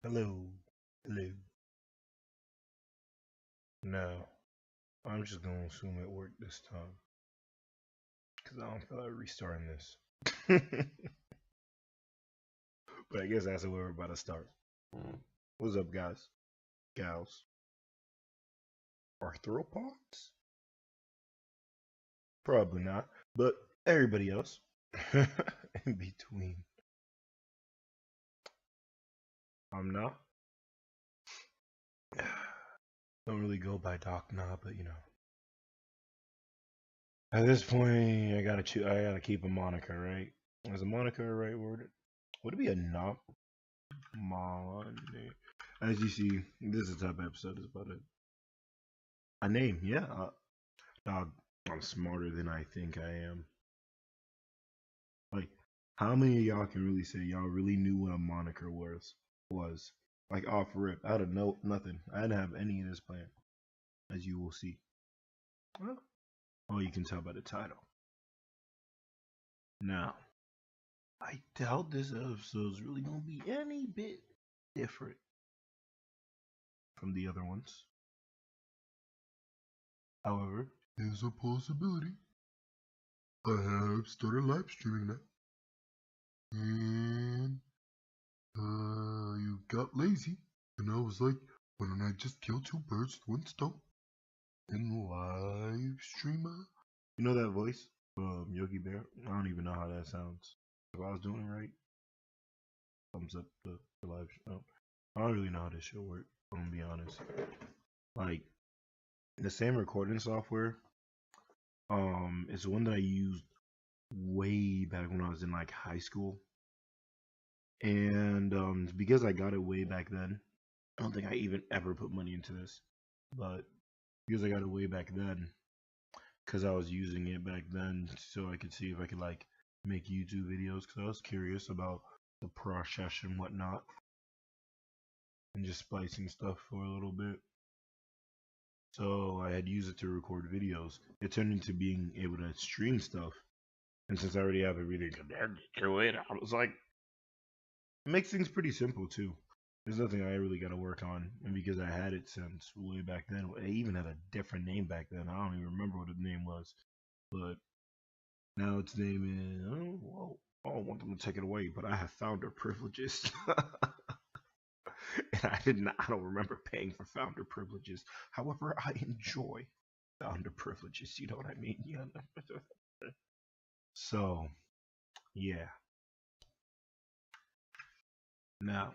Hello. Hello. No, I'm just gonna assume it worked this time. Because I don't feel like restarting this. But I guess that's where we're about to start. What's up, guys? Gals? Arthropods? Probably not. But everybody else. In between. I'm not. Don't really go by Doc Nah, but you know. At this point, I gotta I gotta keep a moniker, right? Is a moniker a right word? Would it be a knob? Monday. As you see, this is the type of episode is about a name. Yeah, dog. I'm smarter than I think I am. Like, how many of y'all can really say y'all really knew what a moniker was? Like off rip, out of nothing. I didn't have any of this plan, as you will see. Well, you can tell by the title. Now, I doubt this episode is really gonna be any bit different from the other ones. However, there's a possibility. I have started live streaming now. And you got lazy. And I was like, why don't I just kill two birds with one stone? And live stream. You know that voice? Yogi Bear? I don't even know how that sounds. If I was doing it right, thumbs up the live stream. I don't really know how this should work, I'm gonna be honest. Like, the same recording software, it's one that I used way back when I was in like high school. And because I got it way back then, I don't think I even ever put money into this, but because I got it way back then, because I was using it back then, so I could see if I could like make YouTube videos, because I was curious about the process and whatnot, and just splicing stuff for a little bit. So I had used it to record videos. It turned into being able to stream stuff, and since I already have everything connected to it, I was like, it makes things pretty simple too. There's nothing I really got to work on, and because I had it since way back then, I even had a different name back then. I don't even remember what the name was, but now its name is. Oh, well, I don't want them to take it away, but I have founder privileges, and I did not. I don't remember paying for founder privileges. However, I enjoy founder privileges. You know what I mean? Yeah. So, yeah. Now,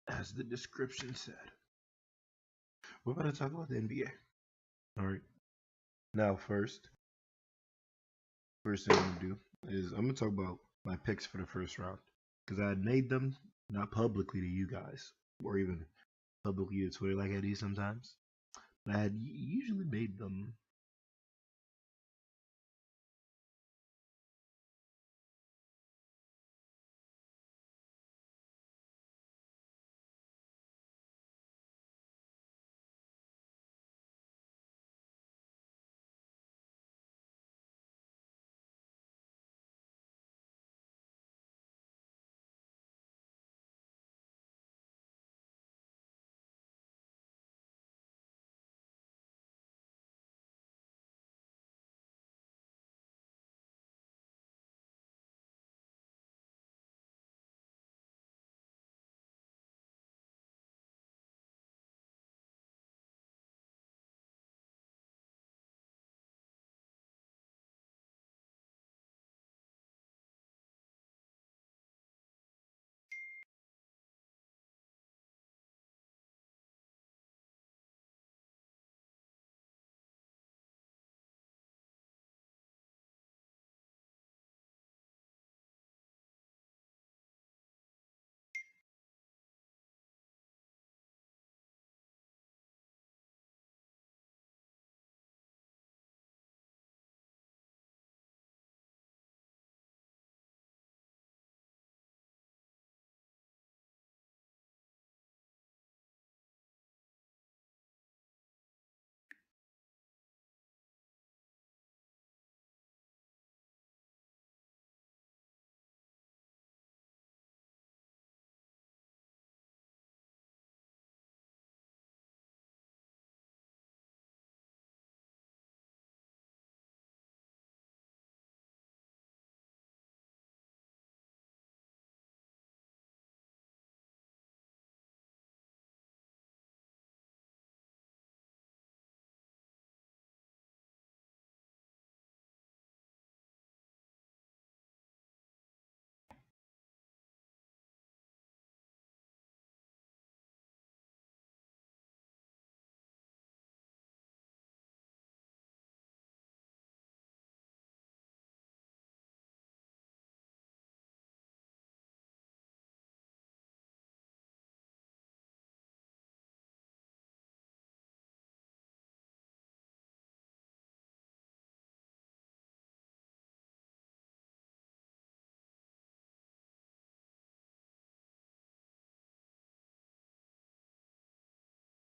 as the description said, we're about to talk about the NBA. All right. Now, first thing I'm gonna do is I'm gonna talk about my picks for the first round because I had made them not publicly to you guys or even publicly to Twitter like I do sometimes, but I had usually made them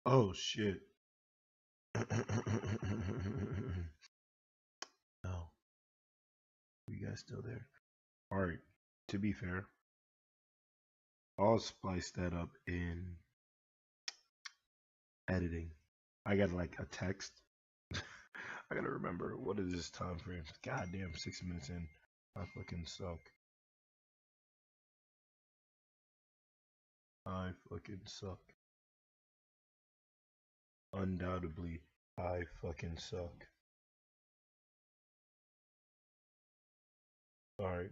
Oh shit. No, you guys still there? All right. To be fair, I'll splice that up in editing. I got like a text. I gotta remember what is this time frame. Goddamn, 6 minutes in. I fucking suck. I fucking suck. Undoubtedly, I fucking suck. Alright,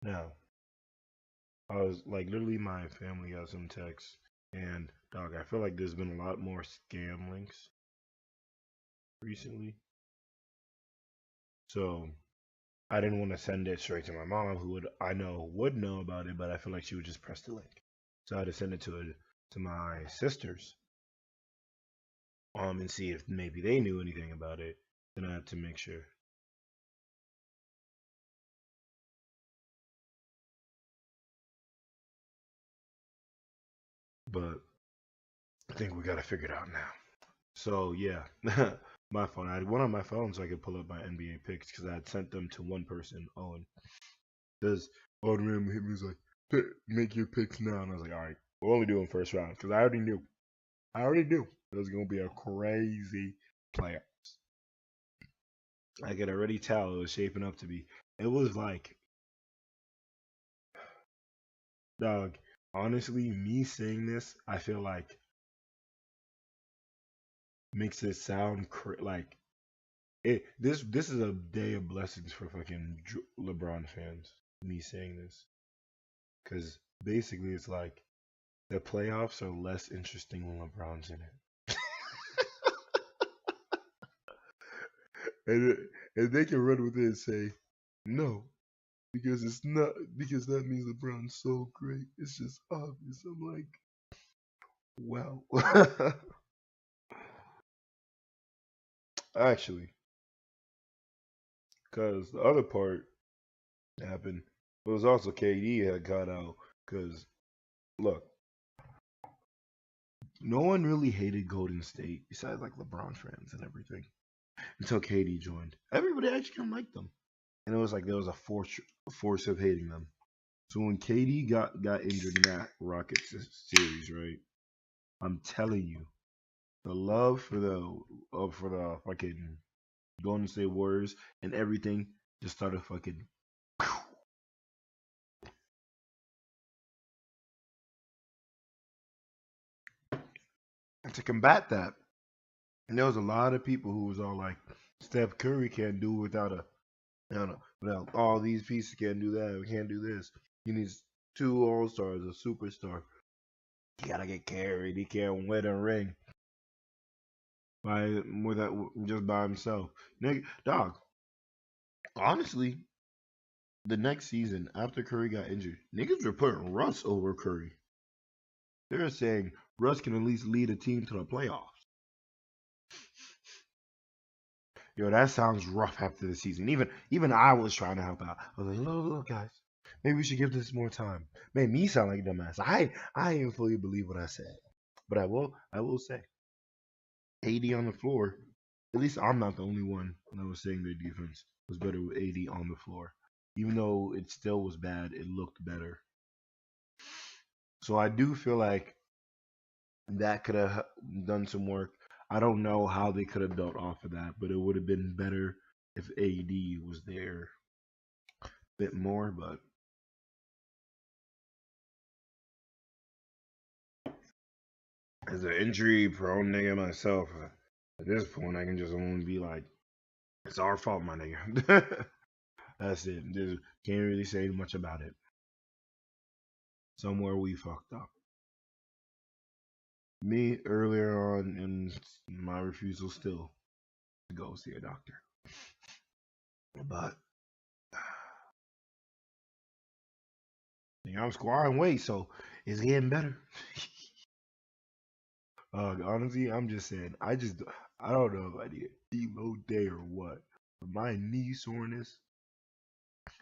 now, I was like, literally, my family got some texts, and dog, I feel like there's been a lot more scam links recently. So, I didn't want to send it straight to my mom, who I know would know about it, but I feel like she would just press the link. So, I had to send it to my sisters, and see if maybe they knew anything about it. Then I had to make sure. But I think we got to figure it out now. So yeah, my phone. I had one on my phone so I could pull up my NBA picks because I had sent them to one person, Owen. Because Owen randomly hit me, was like, "Make your picks now," and I was like, "All right, we're only doing first round," because I already knew. I already knew it was gonna be a crazy playoffs. I could already tell it was shaping up to be. It was like, dog. Honestly, me saying this, I feel like makes it sound like this is a day of blessings for fucking LeBron fans. Me saying this because basically it's like the playoffs are less interesting when LeBron's in it, and and they can run with it and say no because it's not because that means LeBron's so great. It's just obvious. I'm like, wow. Actually, because the other part happened, it was also KD had got out because look, no one really hated Golden State besides like LeBron fans and everything until KD joined. Everybody actually kind of liked them, and it was like there was a force of hating them. So when KD got injured in that Rockets series, right? I'm telling you, the love for the fucking Golden State Warriors and everything just started fucking. And to combat that, and there was a lot of people who was all like, Steph Curry can't do without a without all these pieces can't do that. We can't do this. He needs two all stars, a superstar. He gotta get carried. He can't win a ring by just by himself. Nigga, dog. Honestly, the next season after Curry got injured, niggas were putting Russ over Curry. They're saying Russ can at least lead a team to the playoffs. Yo, that sounds rough after the season. Even I was trying to help out. I was like, look, guys, maybe we should give this more time. Made me sound like a dumbass. I didn't fully believe what I said, but I will say, AD on the floor. At least I'm not the only one that was saying their defense was better with AD on the floor. Even though it still was bad, it looked better. So I do feel like that could have done some work. I don't know how they could have built off of that, but it would have been better if AD was there a bit more. But as an injury prone nigga myself, at this point, I can just only be like, it's our fault, my nigga. That's it. Just can't really say much about it. Somewhere we fucked up. Me earlier on in my refusal still to go see a doctor. But I'm squaring weight, so it's getting better. Honestly, I'm just saying, I don't know if I need a emo day or what. But my knee soreness,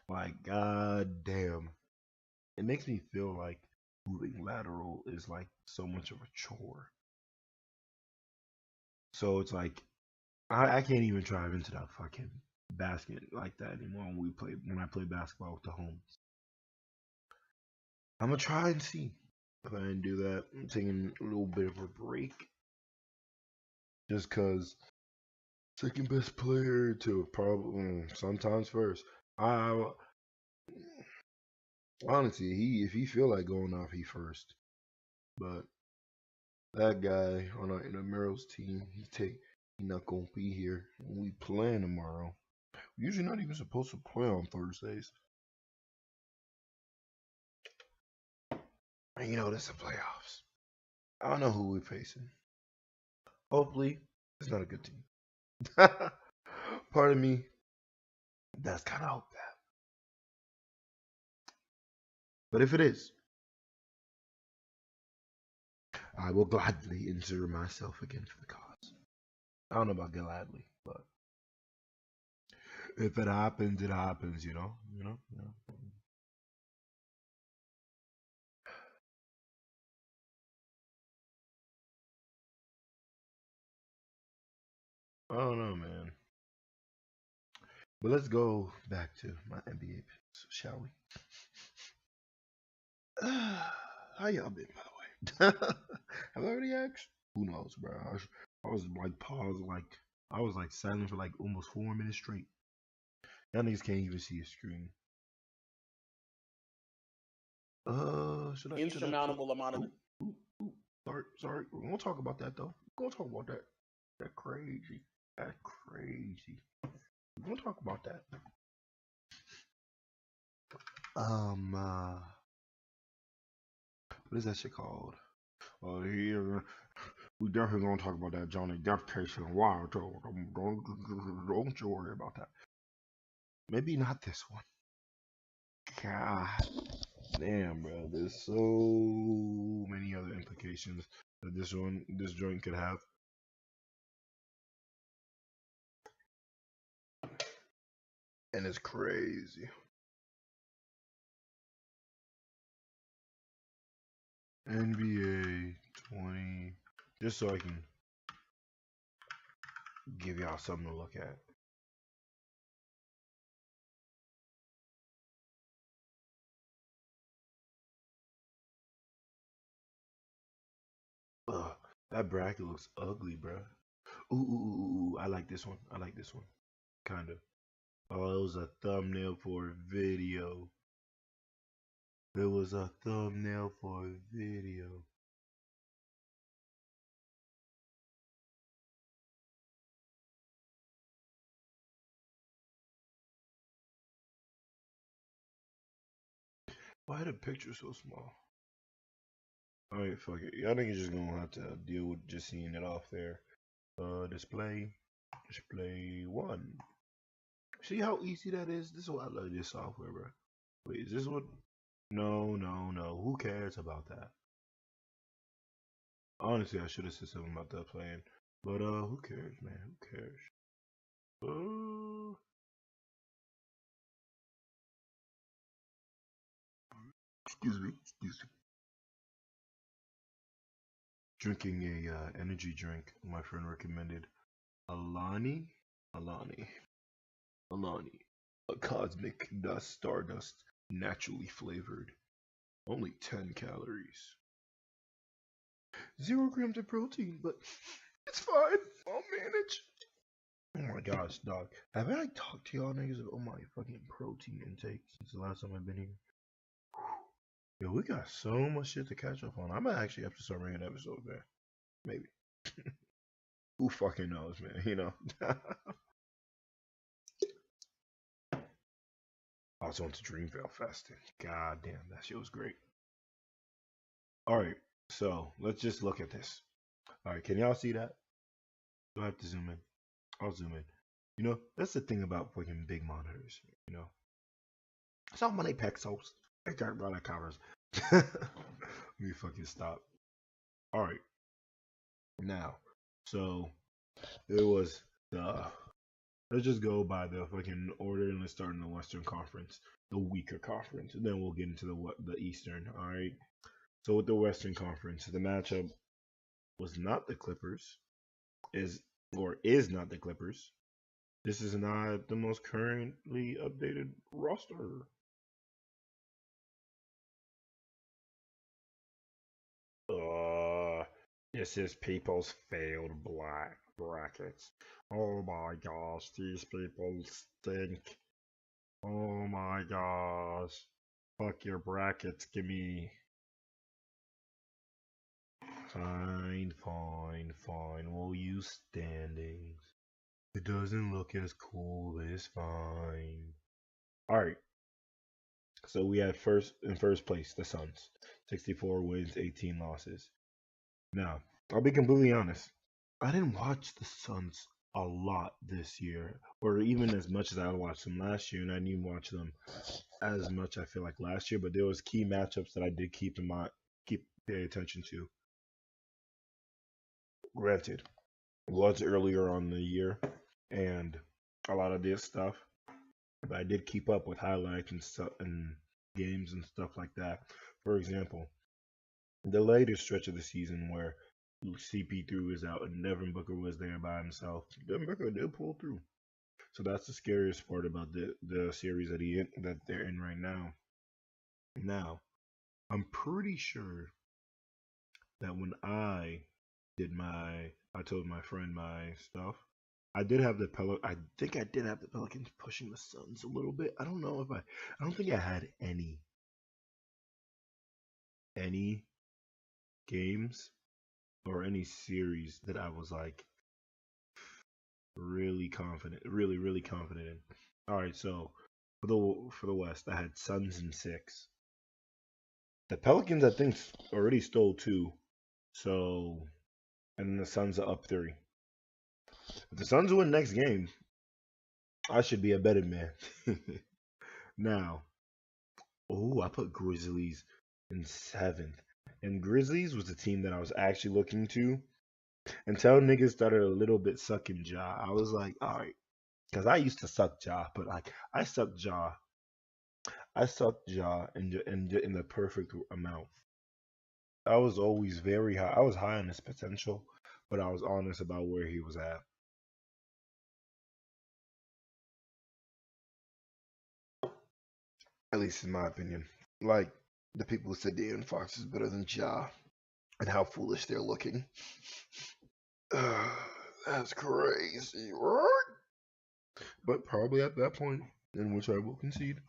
like, god damn. It makes me feel like moving lateral is like so much of a chore. So it's like I can't even drive into that fucking basket like that anymore when I play basketball with the homies. I'm gonna try and see if I can do that. I'm taking a little bit of a break just cause second best player to probably sometimes first. I honestly, if he feel like going off, he first. But that guy on our intramurals team, he not gonna be here. We playing tomorrow. We're usually not even supposed to play on Thursdays. And this is the playoffs. I don't know who we're facing. Hopefully, it's not a good team. Part of me does kind of hope that. But if it is, I will gladly insert myself again for the cause. I don't know about gladly, but if it happens, it happens. I don't know, man. But let's go back to my NBA picks, shall we? How y'all been, by the way? Have I already asked? Who knows, bro? I was like paused, I was like silent for like almost 4 minutes straight. Y'all niggas can't even see a screen. Should I? Insurmountable amount of. Sorry. We're gonna talk about that though. We're gonna talk about that. That crazy. That crazy. We're gonna talk about that. What is that shit called? Here we definitely gonna talk about that Johnny Depp case in a while. Don't you worry about that. Maybe not this one. God damn, bro. There's so many other implications that this joint could have. And it's crazy. NBA 20, just so I can give y'all something to look at. Ugh, that bracket looks ugly, bro. Ooh, I like this one. Kind of. Oh, it was a thumbnail for a video. It was a thumbnail for a video. Why the picture so small? Alright, fuck it. Y'all niggas just gonna have to deal with just seeing it off there. Display one. See how easy that is? This is why I love this software, bro. Wait, is this what? No. Who cares about that? Honestly, I should have said something about that playing. But who cares, man? Who cares? Excuse me. Drinking a energy drink my friend recommended. Alani. A cosmic dust, stardust, naturally flavored. Only 10 calories. 0 grams of protein, but it's fine. I'll manage. Oh my gosh, dog. Have I talked to y'all niggas about my fucking protein intake since the last time I've been here? Yo, we got so much shit to catch up on. I might actually have to start making episodes, man. Maybe. Who fucking knows, man? I also went to Dreamville Fest. God damn, that shit was great. Alright, so let's just look at this. Alright, can y'all see that? Do I have to zoom in? I'll zoom in. That's the thing about fucking big monitors. So many pixels. I can't run a covers. Let me fucking stop. Alright. Now, so it was let's just go by the fucking order and let's start in the Western Conference, the weaker conference, and then we'll get into the Eastern. All right. So with the Western Conference, the matchup was not the Clippers. is or is not the Clippers. This is not the most currently updated roster. Uh, this is people's failed black brackets. Oh my gosh, these people stink. Oh my gosh. Fuck your brackets, give me. Fine, fine, fine. We'll use standings. It doesn't look as cool, but it's fine. Alright, so we had first place, the Suns. 64 wins, 18 losses. Now, I'll be completely honest. I didn't watch the Suns a lot this year, or even as much as I watched them last year, and I didn't watch them as much I feel like last year, but there was key matchups that I did keep in mind, keep pay attention to. Granted, it was earlier on in the year, and a lot of this stuff, but I did keep up with highlights and stuff and games and stuff like that. For example, the later stretch of the season where CP3 was out and Devin Booker was there by himself, Devin Booker did pull through. So that's the scariest part about the series that they're in right now. Now, I'm pretty sure that when I told my friend my stuff. I did have I think I did have the Pelicans pushing the Suns a little bit. I don't know if I don't think I had any games or any series that I was like really confident, really confident in. All right, so for the West, I had Suns in 6. The Pelicans, I think, already stole 2. So, and then the Suns are up 3. If the Suns win next game, I should be a better man. Now, oh, I put Grizzlies in 7th. And Grizzlies was the team that I was actually looking to until niggas started a little bit sucking jaw. I was like, all right, because I used to suck jaw, but like I sucked jaw in the perfect amount. I was always very high. I was high on his potential, but I was honest about where he was at. At least in my opinion. Like the people who said De'Aaron Fox is better than Ja and how foolish they're looking. That's crazy, right? But probably at that point, in which I will concede,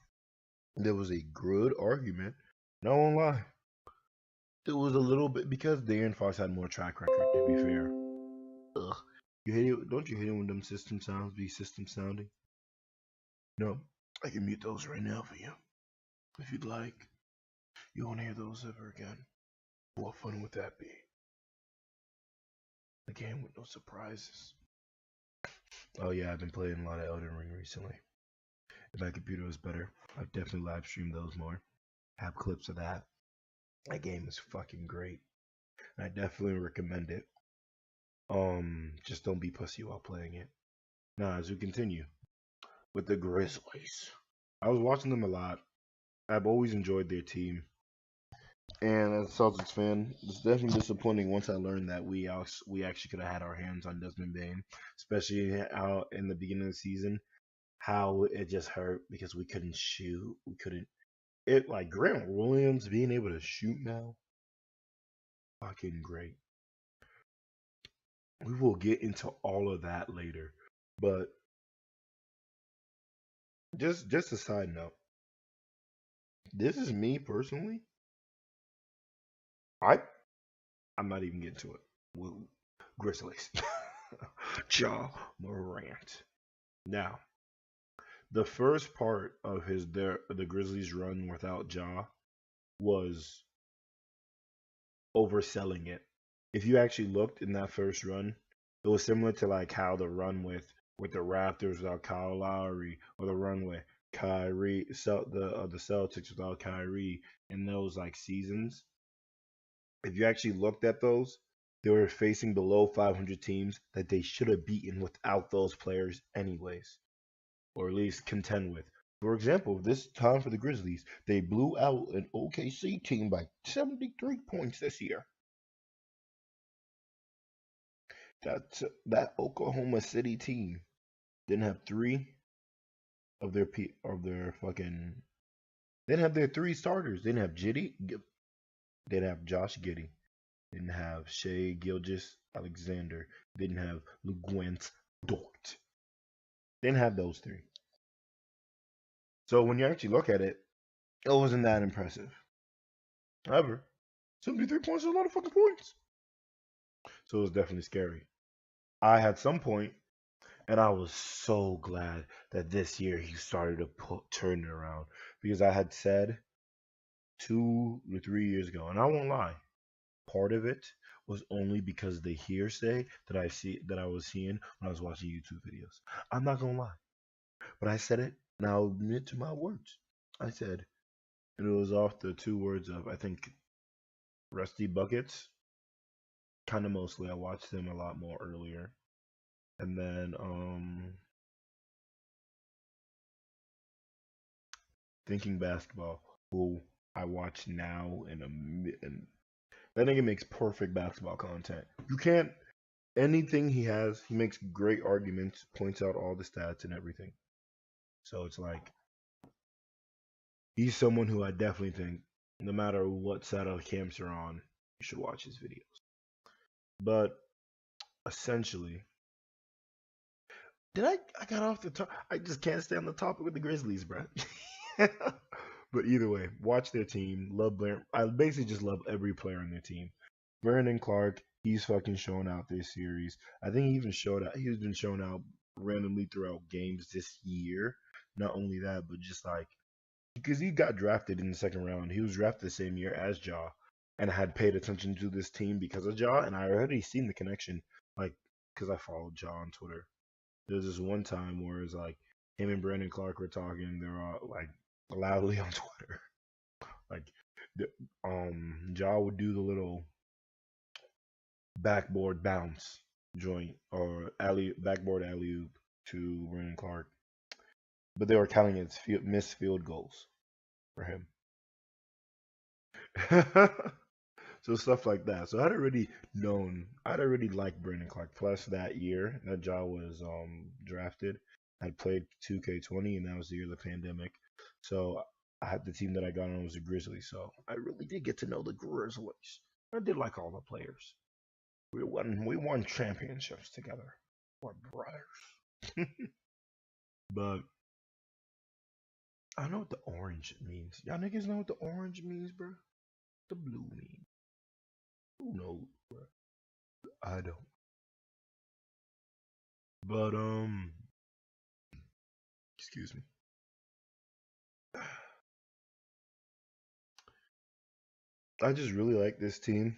there was a good argument. No one lie. There was a little bit because Darren Fox had more track record. To be fair, ugh, you hate it? Don't you hate it when them system sounds be system sounding? No, I can mute those right now for you if you'd like. You won't hear those ever again. What fun would that be? A game with no surprises. Oh yeah, I've been playing a lot of Elden Ring recently. If my computer was better, I'd definitely live stream those more. Have clips of that. That game is fucking great. I definitely recommend it. Just don't be pussy while playing it. Now, as we continue with the Grizzlies, I was watching them a lot. I've always enjoyed their team, and as a Celtics fan, it's definitely disappointing once I learned that we actually could have had our hands on Desmond Bain, especially out in the beginning of the season. How it just hurt because we couldn't shoot, we couldn't. It like Grant Williams being able to shoot now, fucking great. We will get into all of that later, but just a side note. This is me personally. I I'm not even getting to it. Well, Grizzlies. Ja Morant. Now, the first part of the Grizzlies run without Ja was overselling it. If you actually looked in that first run, it was similar to like how the run with the Raptors without Kyle Lowry, or the run with the Celtics without Kyrie in those like seasons. If you actually looked at those, they were facing below 500 teams that they should have beaten without those players anyways, or at least contend with. For example, this time for the Grizzlies, they blew out an OKC team by 73 points this year. That Oklahoma City team didn't have three of their fucking. They didn't have their three starters. They didn't have Jitty. They didn't have Josh Giddey. They didn't have Shea Gilgis Alexander. They didn't have LeGwent Dort. They didn't have those three. So when you actually look at it, it wasn't that impressive. However, 73 points is a lot of fucking points. So it was definitely scary. I had some point, and I was so glad that this year he started to turn it around because I had said 2 or 3 years ago, and I won't lie, part of it was only because the hearsay that I was seeing when I was watching YouTube videos. I'm not gonna lie, but I said it, and I'll admit to my words. I said, and it was off the two words of I think Rusty Buckets. Kind of mostly, I watched them a lot more earlier, and then Thinking Basketball, who I watch now and that nigga makes perfect basketball content. You can't anything he has, he makes great arguments, points out all the stats and everything. So it's like he's someone who I definitely think, no matter what side of the camps you're on, you should watch his videos. But essentially, did I got off the top? I just can't stay on the topic with the Grizzlies, bro. But either way, watch their team. Love Blair. I basically just love every player on their team. Brandon Clark, he's fucking showing out this series. I think he even showed out. He's been showing out randomly throughout games this year. Not only that, but just like because he got drafted in the second round. He was drafted the same year as Ja, and I had paid attention to this team because of Ja, and I already seen the connection, like because I followed Ja on Twitter. There's this one time where it's like him and Brandon Clark were talking. They're all like loudly on Twitter. Like the, Ja would do the little backboard bounce joint or backboard alley oop to Brandon Clark, but they were counting it as missed field goals for him. So stuff like that. So I'd already liked Brandon Clark. Plus that year that Ja was drafted, I'd played 2K20, and that was the year of the pandemic. So I had the team that I got on was the Grizzlies. So I really did get to know the Grizzlies. I did like all the players. We won championships together. We're brothers. But I know what the orange means. Y'all niggas know what the orange means, bro? The blue means. Who knows, bro? I don't. But excuse me. I just really like this team.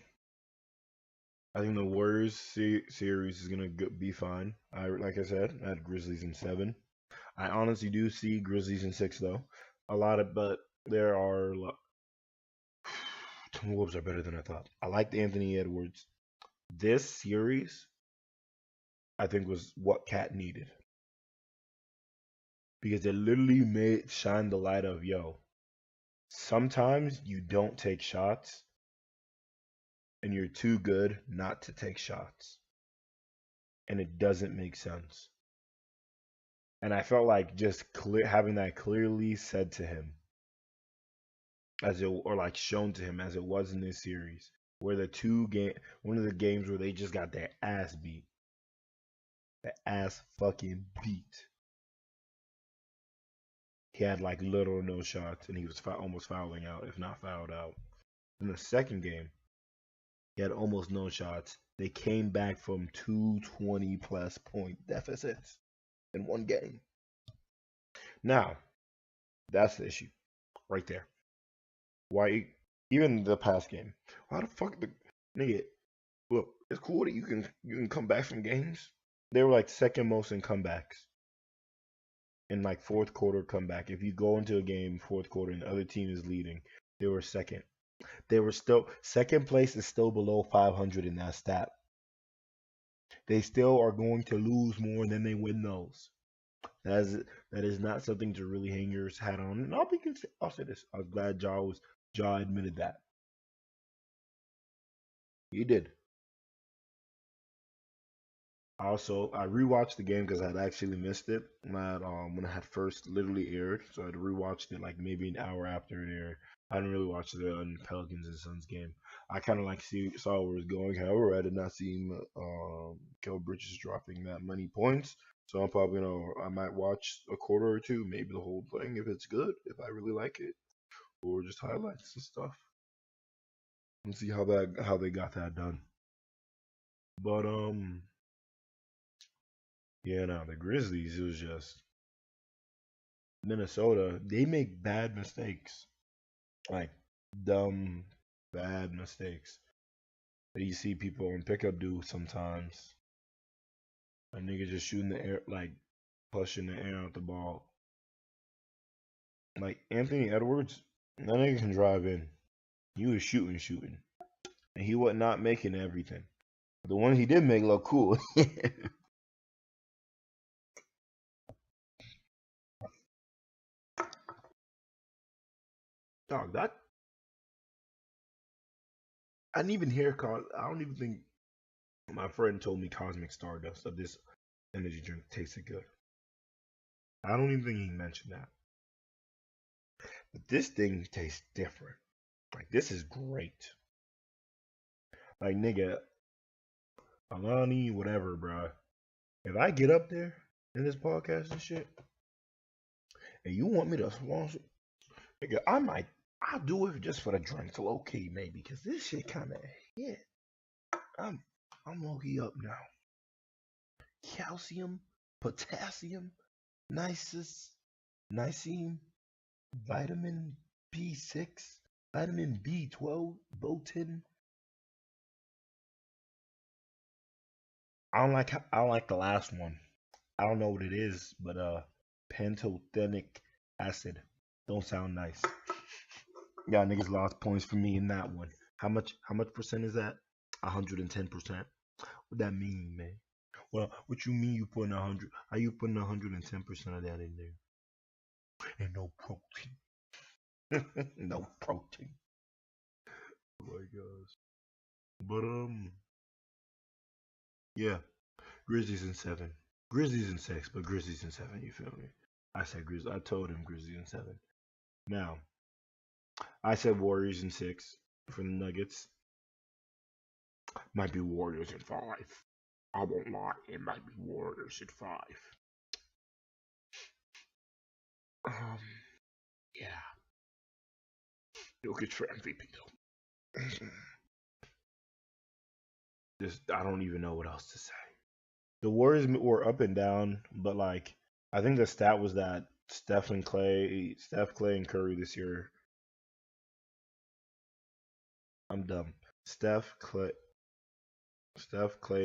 I think the Warriors series is gonna be fine. Like I said, I had Grizzlies in 7. I honestly do see Grizzlies in 6 though. A lot of, but there are. Timberwolves are better than I thought. I liked Anthony Edwards. This series, I think, was what Cat needed because it literally made shine the light of yo. Sometimes you don't take shots, and you're too good not to take shots, and it doesn't make sense. And I felt like just having that clearly said to him, as it or like shown to him as it was in this series, where one of the games where they just got their ass beat, the ass fucking beat. He had like little or no shots, and he was almost fouling out, if not fouled out. In the second game, he had almost no shots. They came back from 220 plus point deficits in one game. Now, that's the issue right there. Why even the past game? Why the fuck the nigga? Look, it's cool that you can come back from games. They were like second most in comebacks in like fourth quarter comeback. If you go into a game fourth quarter and the other team is leading, they were second. They were still second place is still below 500 in that stat. They still are going to lose more than they win those. That is not something to really hang your hat on. And I'll say this. I was glad Ja admitted that. He did. Also, I rewatched the game because I'd actually missed it when it had first literally aired. So I'd rewatched it like maybe an hour after it aired. I didn't really watch the Pelicans and Suns game. I kind of like saw where it was going. However, I did not see Kel Bridges dropping that many points. So I'm probably I might watch a quarter or two, maybe the whole thing if it's good, if I really like it, or just highlights and stuff, and see how they got that done. But yeah, no, the Grizzlies, it was just Minnesota. They make bad mistakes, like dumb, bad mistakes that you see people in pickup do sometimes. A nigga just shooting the air, like pushing the air out the ball. Like Anthony Edwards, that nigga can drive in. He was shooting, and he was not making everything. The one he did make look cool. Dog, that I didn't even hear. I don't even think my friend told me Cosmic Stardust that this energy drink tasted good. I don't even think he mentioned that. But this thing tastes different. Like this is great. Like nigga, Alani, whatever, bro. If I get up there in this podcast and shit, and you want me to sponsor, nigga, I'll do it just for the drinks, low key maybe, cause this shit kind of hit. I'm I'm low key up now. Calcium, potassium, nisus, nicene, vitamin B6, vitamin B12, biotin. I don't like the last one. I don't know what it is, but pantothenic acid. Don't sound nice. Yeah, niggas lost points for me in that one. How much percent is that? 110%. What that mean, man? Well, what you mean you putting 100? How you putting 110% of that in there? And no protein. No protein. Oh my gosh. But yeah, Grizzlies in seven. Grizzlies in six, but Grizzlies in seven. You feel me? I said Grizzlies. I told him Grizzlies in seven. Now I said Warriors in six for the Nuggets. Might be Warriors in five. I won't lie. It might be Warriors in five. Um, yeah. You'll get for MVP though. Just I don't even know what else to say. The Warriors were up and down, but like I think the stat was that Steph, Clay, and Curry this year. I'm dumb. Steph, Clay,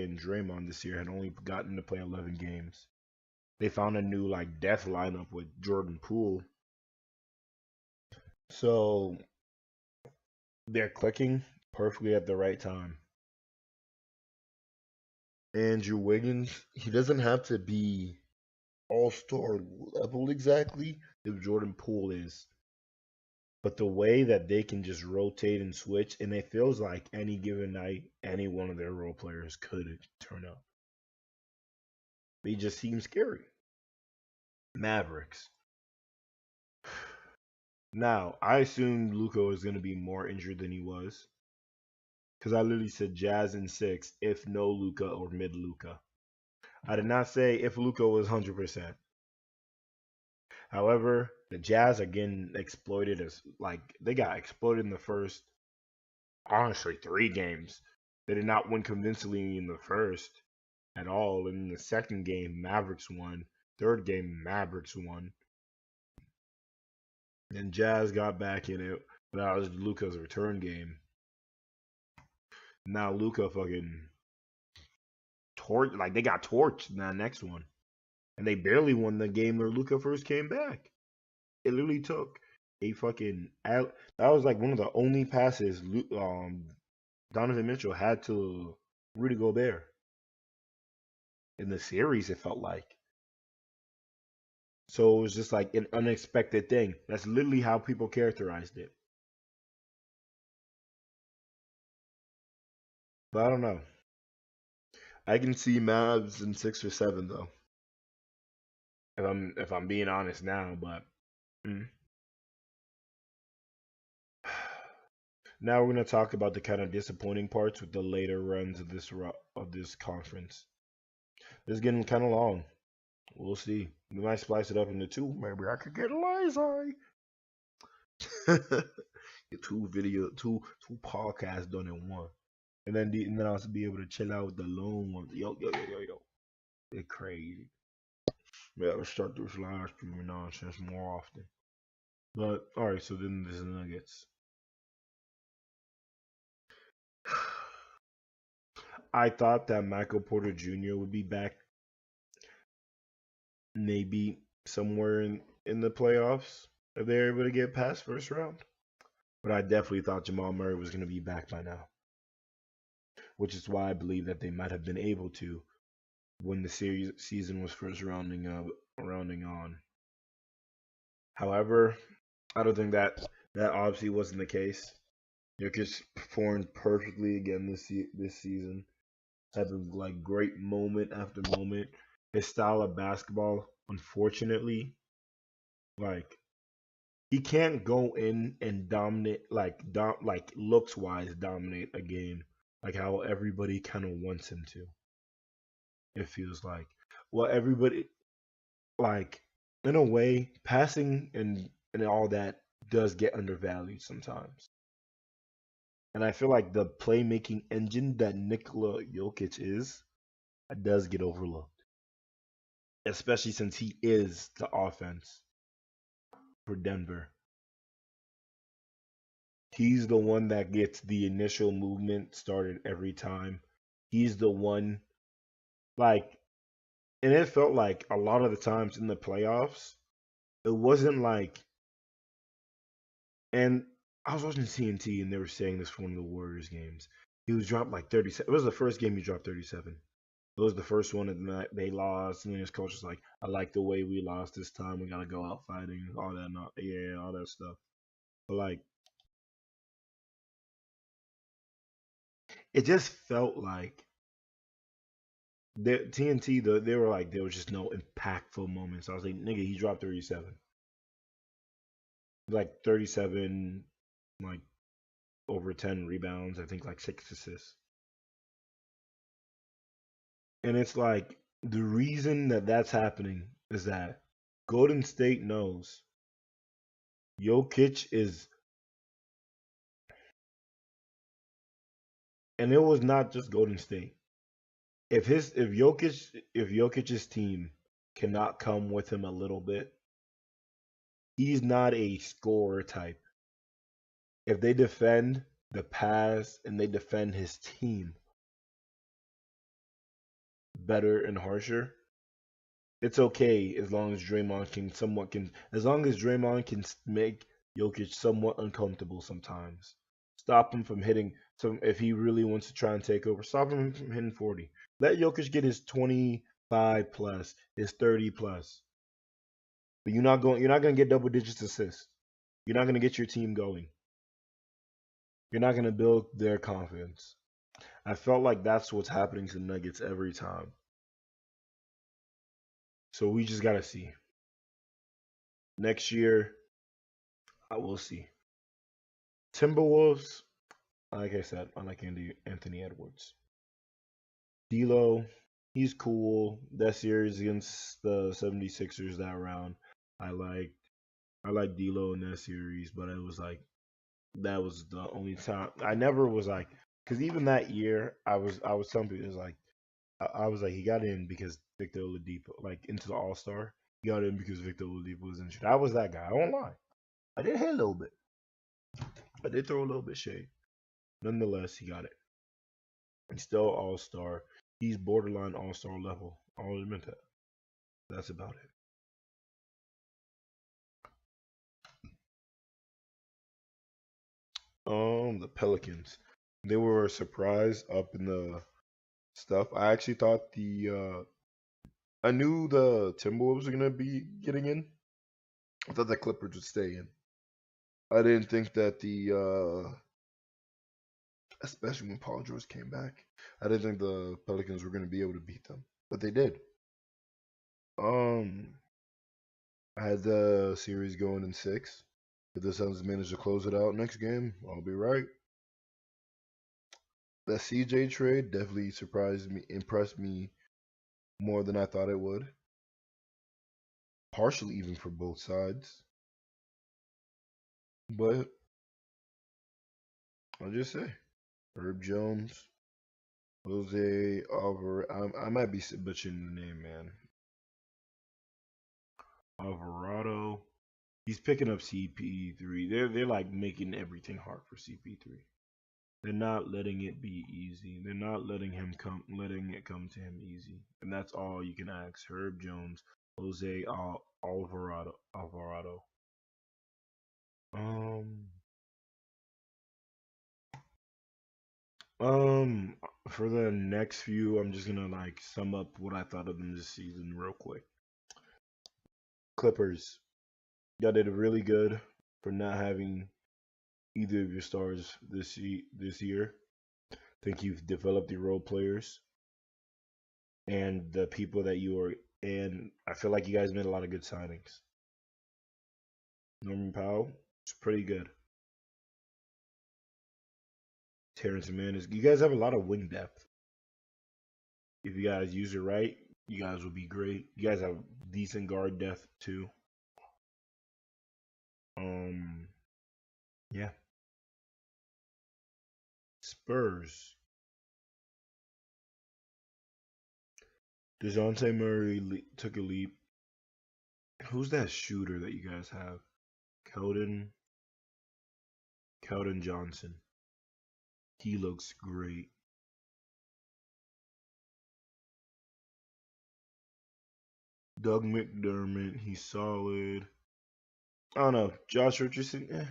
and Draymond this year had only gotten to play 11 games. They found a new like death lineup with Jordan Poole, so they're clicking perfectly at the right time. Andrew Wiggins, he doesn't have to be all-star level exactly if Jordan Poole is. But the way that they can just rotate and switch, and it feels like any given night, any one of their role players could turn up. They just seem scary. Mavericks. Now, I assumed Luka was going to be more injured than he was. Because I literally said Jazz in six, if no Luka or mid Luka. I did not say if Luka was 100%. However, the Jazz again exploited as like they got exploited in the first, honestly, 3 games. They did not win convincingly in the first at all. And in the second game, Mavericks won. Third game, Mavericks won. Then Jazz got back in it. That was Luka's return game. Now Luka fucking like they got torched in that next one, and they barely won the game where Luka first came back. It literally took a fucking that was like one of the only passes Donovan Mitchell had to Rudy Gobert in the series. It felt like so it was just like an unexpected thing. That's literally how people characterized it. But I don't know. I can see Mavs in 6 or 7 though. If I'm being honest now, but mm. Now we're gonna talk about the kind of disappointing parts with the later runs of this conference. It's getting kind of long. We'll see. We might splice it up into two. Maybe I could get lazy. Get two podcasts done in one, and then I'll be able to chill out with the lone ones. Yo. It's crazy. Yeah, let's start this live streaming nonsense more often. But all right, so then there's the Nuggets. I thought that Michael Porter Jr. would be back, maybe somewhere in the playoffs if they're able to get past first round. But I definitely thought Jamal Murray was going to be back by now, which is why I believe that they might have been able to when the season was first rounding on. However, I don't think that obviously wasn't the case. Jokic performed perfectly again this season, having like great moment after moment. His style of basketball, unfortunately, like he can't go in and dominate like looks wise dominate a game like how everybody kind of wants him to. It feels like, well, everybody, like, in a way, passing and all that does get undervalued sometimes. And I feel like the playmaking engine that Nikola Jokic is does get overlooked, especially since he is the offense for Denver. He's the one that gets the initial movement started every time. He's the one, like, and it felt like a lot of the times in the playoffs, it wasn't like, and I was watching TNT and they were saying this for one of the Warriors games. He was dropped like 37. It was the first game he dropped 37. It was the first one that they lost, and then his coach was like, "I like the way we lost this time. We gotta go out fighting, all that, not yeah, all that stuff." But like, it just felt like TNT. They were like there was just no impactful moments. I was like, "Nigga, he dropped 37, like 37, like over 10 rebounds. I think like 6 assists." And it's like the reason that that's happening is that Golden State knows Jokic is, and it was not just Golden State. If Jokic's team cannot come with him a little bit, he's not a scorer type. If they defend the pass and they defend his team better and harsher, it's okay as long as Draymond can make Jokic somewhat uncomfortable sometimes. Stop him from hitting some if he really wants to try and take over. Stop him from hitting 40. Let Jokic get his 25 plus, his 30 plus. But you're not going to get double digits assists. You're not going to get your team going. You're not going to build their confidence. I felt like that's what's happening to the Nuggets every time. So we just got to see. Next year, I will see. Timberwolves, like I said, I like Anthony Edwards. D'Lo, he's cool. That series against the 76ers that round, I like I like D'Lo in that series, but it was like that was the only time I never was like, because even that year I was telling people it was like I was like he got in because Victor Oladipo, like into the All Star, he got in because Victor Oladipo was injured. I was that guy. I won't lie. I did hit a little bit. I did throw a little bit shade. Nonetheless, he got it. He's still All Star. He's borderline All Star level. I'll admit that. That's about it. The Pelicans. They were a surprise up in the stuff. I actually thought I knew the Timberwolves were gonna be getting in. I thought the Clippers would stay in. I didn't think that especially when Paul George came back. I didn't think the Pelicans were going to be able to beat them, but they did. Um, I had the series going in six. If the Suns manage to close it out next game, I'll be right. That CJ trade definitely surprised me, impressed me more than I thought it would. Partially even for both sides. But I'll just say, Herb Jones, Jose Alvarado. I might be butchering the name, man. Alvarado. He's picking up CP3. They're like making everything hard for CP3. They're not letting it be easy. They're not letting it come to him easy. And that's all you can ask. Herb Jones, Alvarado. Um, um, for the next few, I'm just gonna like sum up what I thought of them this season real quick. Clippers, y'all did really good for not having either of your stars this year. I think you've developed your role players and the people that you are, and I feel like you guys made a lot of good signings. Norman Powell, it's pretty good. Terrence Mann is. You guys have a lot of wing depth. If you guys use it right, you guys will be great. You guys have decent guard depth too. Um, yeah. Spurs. Dejounte Murray took a leap. Who's that shooter that you guys have? Keldon. Keldon Johnson. He looks great. Doug McDermott. He's solid. I don't know. Josh Richardson.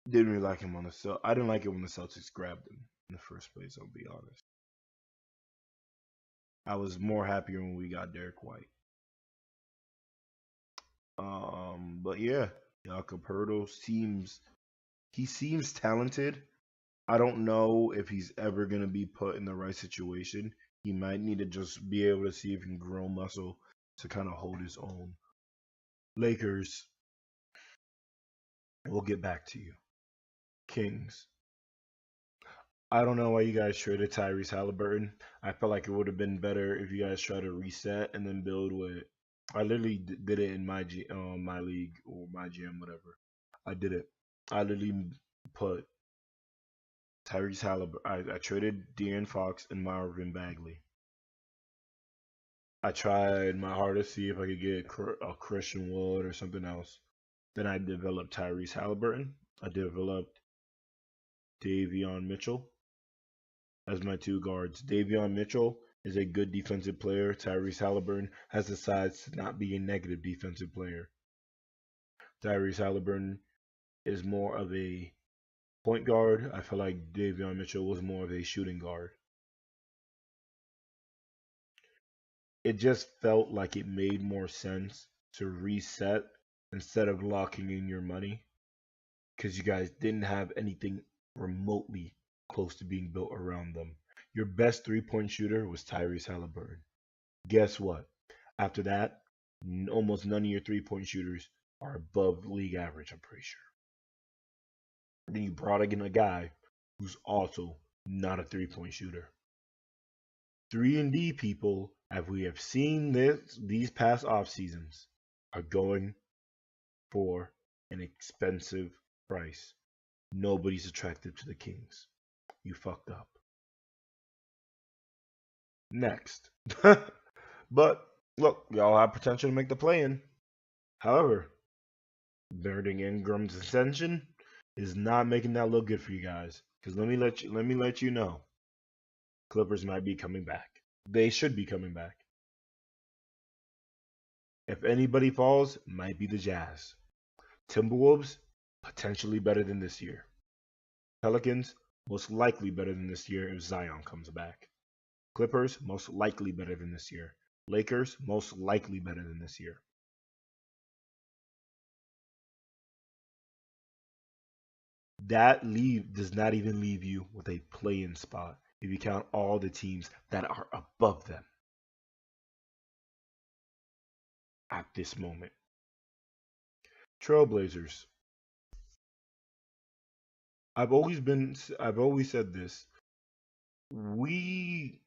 Didn't really like him on the Celt. I didn't like it when the Celtics grabbed him in the first place. I'll be honest. I was more happier when we got Derek White. But yeah, Jakob Hurtle seems talented. I don't know if he's ever gonna be put in the right situation. He might need to just be able to see if he can grow muscle to kind of hold his own. Lakers, we'll get back to you. Kings. I don't know why you guys traded Tyrese Halliburton. I felt like it would have been better if you guys try to reset and then build with. I literally did it in my league or my gym, whatever. I did it. I literally put Tyrese Halliburton. I traded De'Aaron Fox and Marvin Bagley. I tried my hardest to see if I could get a Christian Wood or something else. Then I developed Tyrese Halliburton. I developed Davion Mitchell as my two guards. Davion Mitchell is a good defensive player. Tyrese Halliburton has the size to not be a negative defensive player. Tyrese Halliburton is more of a point guard. I feel like Davion Mitchell was more of a shooting guard. It just felt like it made more sense to reset instead of locking in your money because you guys didn't have anything remotely close to being built around them. Your best 3-point shooter was Tyrese Halliburton. Guess what? After that, almost none of your 3-point shooters are above league average, I'm pretty sure. Then you brought in a guy who's also not a 3-point shooter. 3 and D people, as we have seen these past off seasons, are going for an expensive price. Nobody's attracted to the Kings. You fucked up. Next. But look, y'all have potential to make the play-in. However, Brandon Ingram's ascension is not making that look good for you guys. Because let me let you know, Clippers might be coming back. They should be coming back. If anybody falls, it might be the Jazz. Timberwolves, potentially better than this year. Pelicans, most likely better than this year if Zion comes back. Clippers, most likely better than this year. Lakers, most likely better than this year. That leave does not even leave you with a play-in spot if you count all the teams that are above them at this moment. Trailblazers. I've always said this. We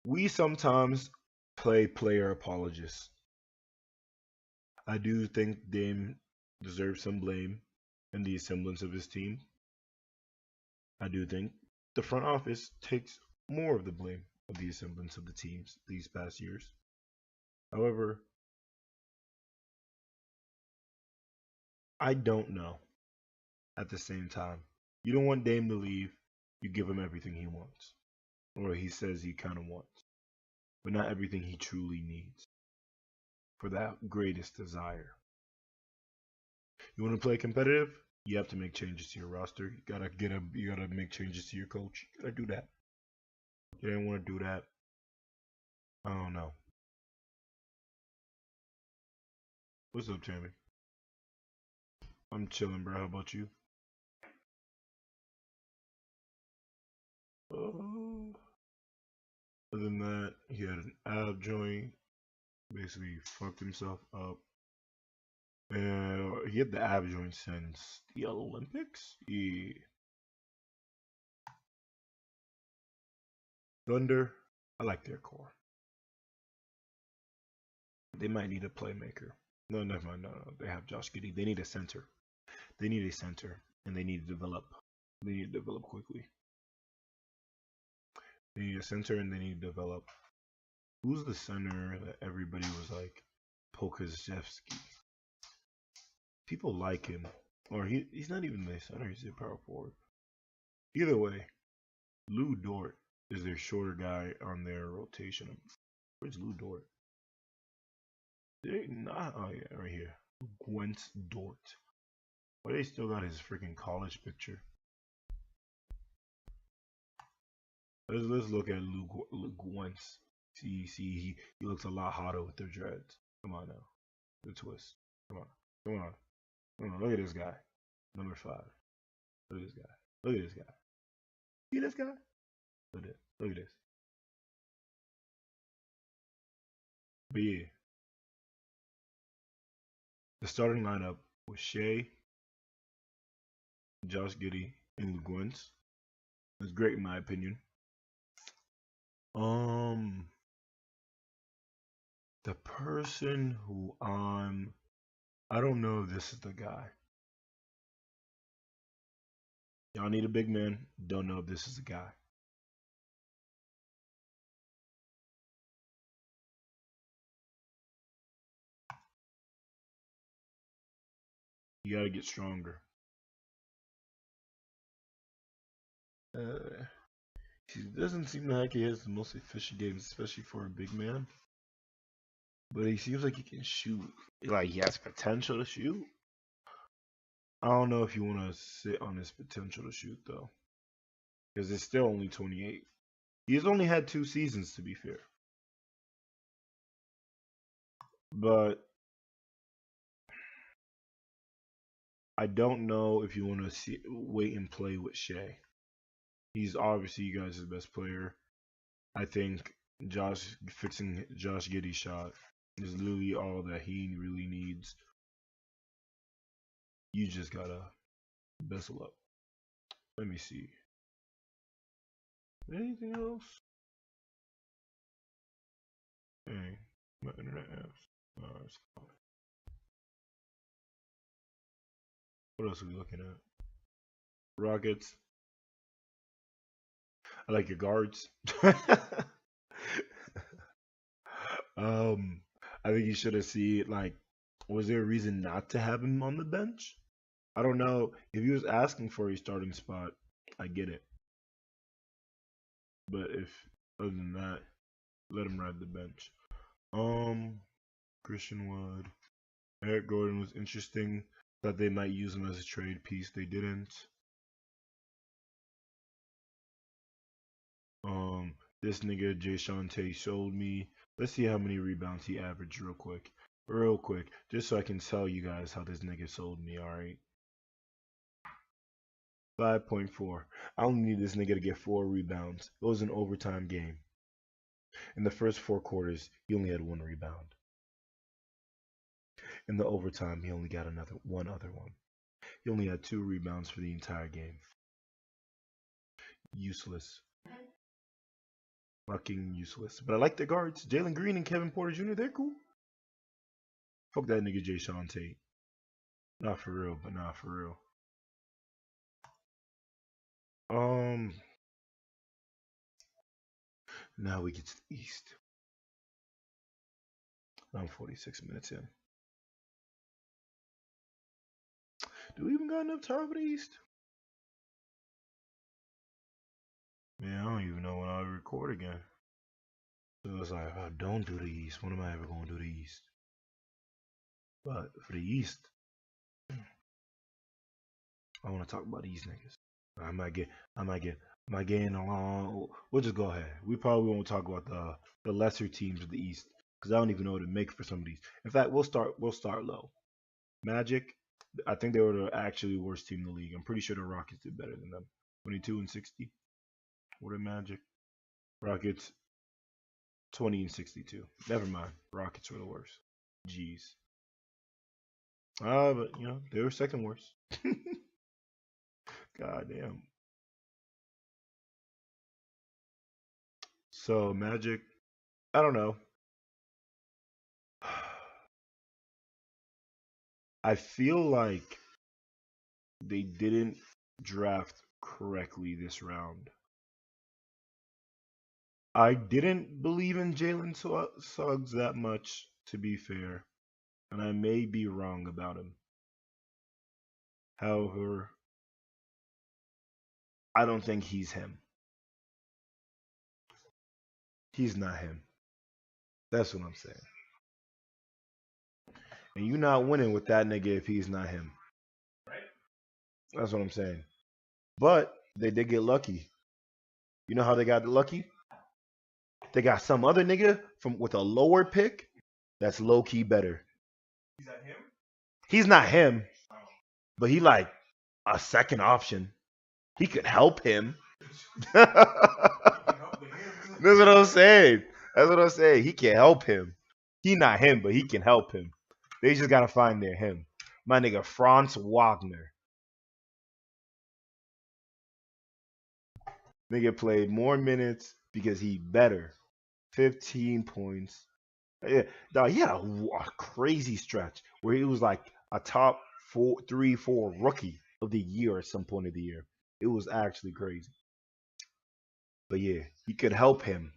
we sometimes play player apologists. I do think Dame deserves some blame in the semblance of his team. I do think the front office takes more of the blame of the semblance of the teams these past years. However, I don't know at the same time. You don't want Dame to leave, you give him everything he wants, or he says he kind of wants, but not everything he truly needs for that greatest desire. You want to play competitive? You have to make changes to your roster. You gotta make changes to your coach. You gotta do that. You didn't want to do that. I don't know. What's up, Tammy? I'm chilling, bro. How about you? Uh, Other than that, he had an ab joint. Basically, fucked himself up. He had the ab joint since the Olympics. Yeah. Thunder. I like their core. They might need a playmaker. No, never mind. No. They have Josh Giddey. They need a center. They need a center, and they need to develop. They need to develop quickly. They need a center, and they need to develop. Who's the center that everybody was like, Pokazevsky? People like him, or he's not even the center. He's a power forward. Either way, Lou Dort is their shorter guy on their rotation. Where's Lou Dort? They not. Oh yeah, right here. Gwent Dort. Why they still got his freaking college picture? Let's look at Luke Wentz. See, he looks a lot hotter with their dreads. Come on now, the twist. Come on, come on, come on. Look at this guy, number 5. Look at this guy. Look at this guy. See this guy? Look at this. Look at this. But yeah, the starting lineup was Shea, Josh Giddey, and Luke Wentz. It was great in my opinion. Um, the person who I don't know if this is the guy. Y'all need a big man. Don't know if this is the guy. You gotta get stronger. Uh, he doesn't seem like he has the most efficient games, especially for a big man. But he seems like he can shoot. Like he has potential to shoot. I don't know if you want to sit on his potential to shoot though, because it's still only 28. He's only had 2 seasons to be fair. But I don't know if you want to wait and play with Shea. He's obviously you guys' best player. I think fixing Josh Giddey's shot is literally all that he really needs. You just gotta bezel up. Let me see. Anything else? Hey, my internet apps. It's fine. What else are we looking at? Rockets. I like your guards. um, I think you should have seen like, was there a reason not to have him on the bench? I don't know. If he was asking for a starting spot, I get it. But if other than that, let him ride the bench. Um, Christian Wood, Eric Gordon was interesting. Thought they might use him as a trade piece. They didn't. This nigga Jay Shante showed me. Let's see how many rebounds he averaged real quick, just so I can tell you guys how this nigga sold me. All right. 5.4. I only need this nigga to get 4 rebounds. It was an overtime game. In the first 4 quarters, he only had 1 rebound. In the overtime, he only got one other one. He only had 2 rebounds for the entire game. Useless. Fucking useless. But I like the guards. Jalen Green and Kevin Porter Jr., they're cool. Fuck that nigga Jay Sean Tate. Not for real, but not for real. Now we get to the East. I'm 46 minutes in. Do we even got enough time for the East? Man, I don't even know when I'll record again. So it's like, if I don't do the East, when am I ever going to do the East? But for the East, I want to talk about these niggas. I might get in along. We'll just go ahead. We probably won't talk about the lesser teams of the East because I don't even know what to make for some of these. In fact, we'll start low. Magic, I think they were the actually worst team in the league. I'm pretty sure the Rockets did better than them. 22-60. What are Magic? Rockets 20-62. Never mind. Rockets were the worst. Jeez. But they were second worst. God damn. So Magic, I don't know. I feel like they didn't draft correctly this round. I didn't believe in Jalen Suggs that much, to be fair, and I may be wrong about him. However, I don't think he's him. He's not him. That's what I'm saying. And you're not winning with that nigga if he's not him. That's what I'm saying. But they did get lucky. You know how they got lucky? They got some other nigga with a lower pick that's low key better. He's not him, but he like a second option. He could help him. That's what I'm saying. That's what I'm saying. He can help him. He not him, but he can help him. They just gotta find their him. My nigga Franz Wagner. Nigga played more minutes because he better. 15 points. Yeah, dog, he had a crazy stretch where he was like a top 4 rookie of the year at some point of the year. It was actually crazy. But yeah, he could help him.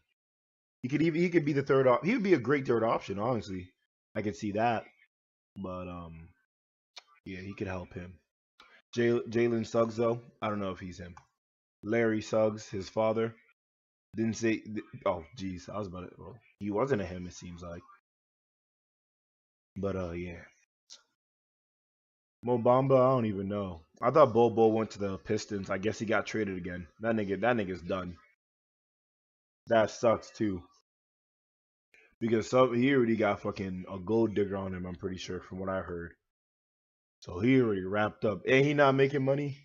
He could be the third he would be a great third option, honestly. I could see that. But yeah, he could help him. Jalen Suggs though, I don't know if he's him. Larry Suggs, his father, didn't say. Oh, jeez, I was about to. Well, he wasn't a him. It seems like. But yeah, Mo Bamba, I don't even know. I thought Bobo went to the Pistons. I guess he got traded again. That nigga's done. That sucks too. Because he already got fucking a gold digger on him. I'm pretty sure from what I heard. So he already wrapped up. And he not making money.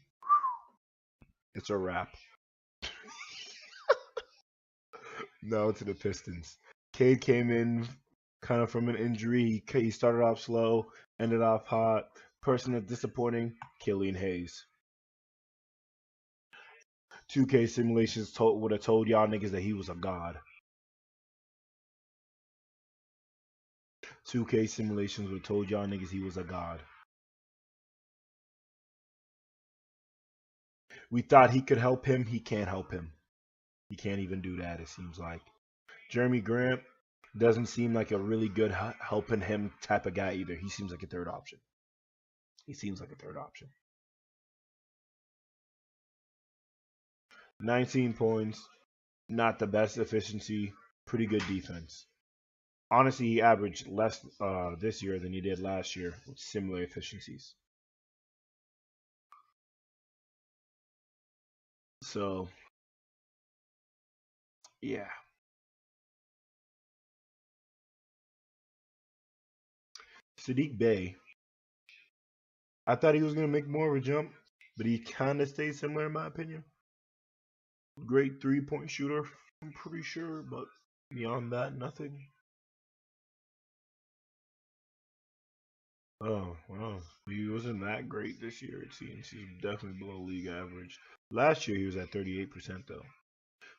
It's a wrap. No, to the Pistons. Cade came in kind of from an injury. He started off slow, ended off hot. Person that's disappointing, Killian Hayes. 2K simulations would have told y'all niggas that he was a god. 2K simulations would have told y'all niggas he was a god. We thought he could help him. He can't help him. He can't even do that, it seems like. Jeremy Grant doesn't seem like a really good helping him type of guy either. He seems like a third option. 19 points, not the best efficiency, pretty good defense. Honestly, he averaged less this year than he did last year with similar efficiencies. So, yeah. Sadiq Bey, I thought he was going to make more of a jump, but he kind of stays similar in my opinion. Great 3-point shooter, I'm pretty sure, but beyond that, nothing. Oh, well, he wasn't that great this year, it seems. He's definitely below league average. Last year, he was at 38%, though.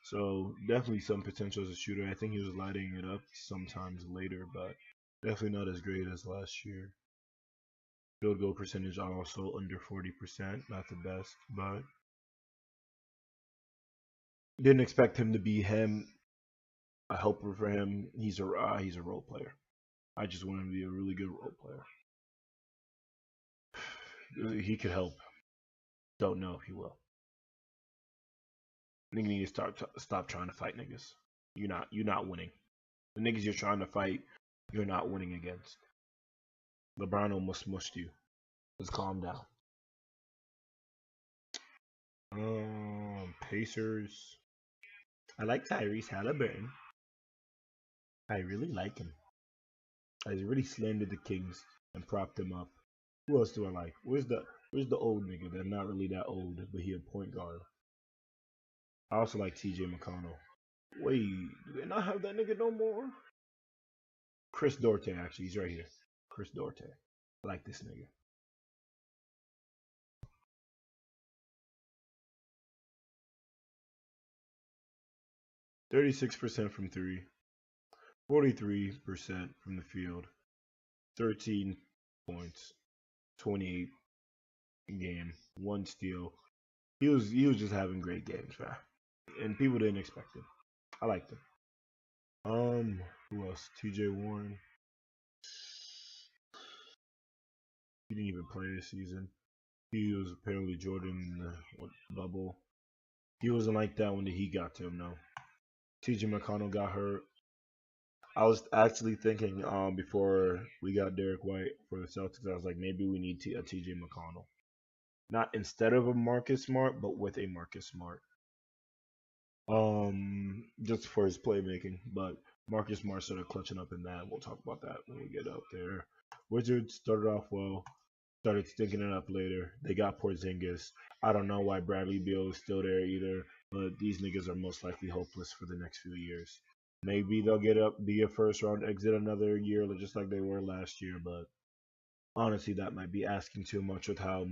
So, definitely some potential as a shooter. I think he was lighting it up sometimes later, but definitely not as great as last year. Field goal percentage also under 40%, not the best, but didn't expect him to be him, a helper for him. He's a role player. I just want him to be a really good role player. He could help. Don't know if he will. Nigga need to stop trying to fight niggas. You're not winning. The niggas you're trying to fight, you're not winning against. LeBron almost smushed you. Let's calm down. Pacers. I like Tyrese Halliburton. I really like him. I really slandered the Kings and propped them up. Who else do I like? Where's the old nigga? They're not really that old, but he a point guard. I also like T.J. McConnell. Wait, do they not have that nigga no more? Chris Dorte, actually, he's right here. Chris Dorte. I like this nigga. 36% from three, 43% from the field, 13 points, 28 game, one steal. He was just having great games, man. And people didn't expect him. I liked him. Who else? T.J. Warren. He didn't even play this season. He was apparently Jordan in the bubble. He wasn't like that when the Heat got to him, no. T.J. McConnell got hurt. I was actually thinking before we got Derek White for the Celtics, I was like, maybe we need a T.J. McConnell. Not instead of a Marcus Smart, but with a Marcus Smart. Just for his playmaking. But Marcus Smart started clutching up in that. We'll talk about that when we get up there. Wizards started off well, started stinking it up later. They got Porzingis. I don't know why Bradley Beal is still there either, but these niggas are most likely hopeless for the next few years. Maybe they'll get up, be a first round exit another year, just like they were last year. But honestly, that might be asking too much with how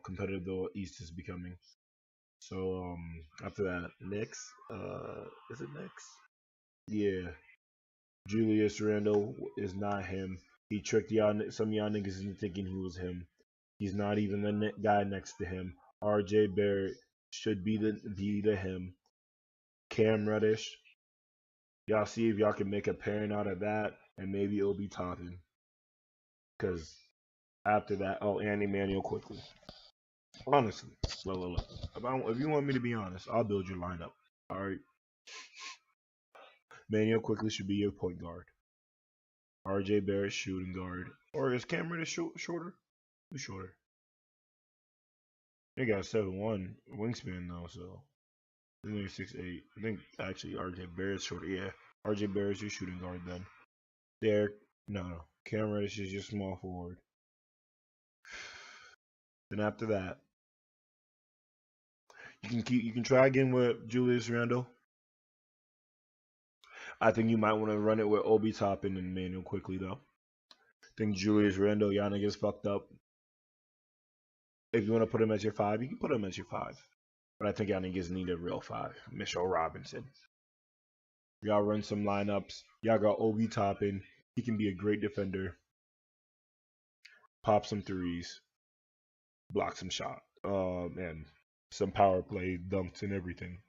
competitive the East is becoming. So after that, Knicks. Is it Knicks? Yeah, Julius Randle is not him. He tricked some of y'all niggas into thinking he was him. He's not even the guy next to him. R.J. Barrett should be the him. Cam Reddish. Y'all see if y'all can make a pairing out of that, and maybe Obi Toppin. Because after that, and Emmanuel quickly. Honestly, look. If you want me to be honest, I'll build your lineup. All right. Emmanuel quickly should be your point guard. R.J. Barrett shooting guard. Or is Cam Reddish shorter? Who's shorter? They got 7'1" wingspan though, so I think they're 6'8". I think actually RJ Barrett's shorter. Yeah, RJ Barrett's your shooting guard then. Derek, no. Cam Reddish is your small forward. Then after that, you can try again with Julius Randle. I think you might want to run it with Obi Toppin and Manuel quickly though. I think Julius Randle, y'all niggas fucked up. If you want to put him as your 5, you can put him as your 5. But I think y'all niggas need a real 5. Mitchell Robinson. Y'all run some lineups. Y'all got Obi Toppin. He can be a great defender. Pop some threes. Block some shot. And some power play, dunks, and everything.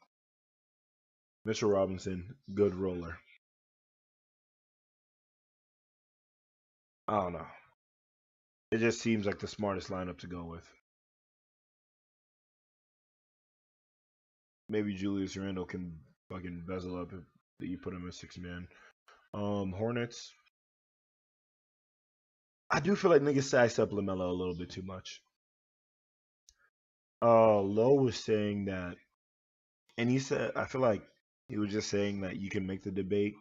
Mitchell Robinson, good roller. I don't know. It just seems like the smartest lineup to go with. Maybe Julius Randle can fucking bezel up if you put him as 6 man. Hornets. I do feel like niggas size up LaMelo a little bit too much. Lowe was saying that, and he said, I feel like he was just saying that you can make the debate.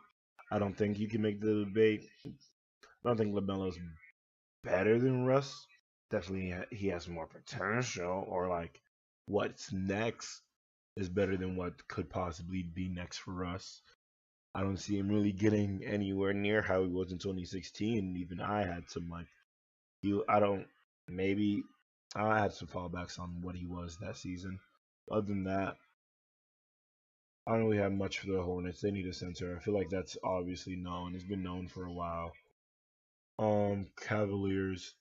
I don't think you can make the debate. I don't think LaMelo's better than Russ, definitely he has more potential, or like what's next is better than what could possibly be next for us. I don't see him really getting anywhere near how he was in 2016. Even I had some like I don't maybe I had some fallbacks on what he was that season. Other than that, I don't really have much for the Hornets. They need a center. I feel like that's obviously known. It's been known for a while. Cavaliers.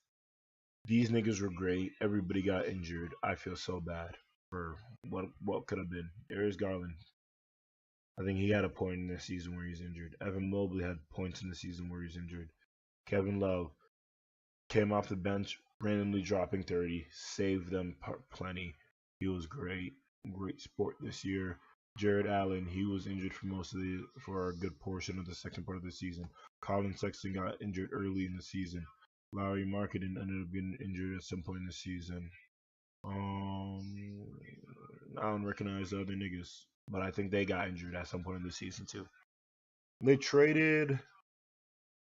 These niggas were great. Everybody got injured. I feel so bad for what could have been. Darius Garland. I think he had a point in this season where he's injured. Evan Mobley had points in the season where he's injured. Kevin Love came off the bench, randomly dropping 30, saved them plenty. He was great, great sport this year. Jared Allen, he was injured for a good portion of the second part of the season. Colin Sexton got injured early in the season. Larry Marketing ended up getting injured at some point in the season. I don't recognize the other niggas, but I think they got injured at some point in the season too. They traded,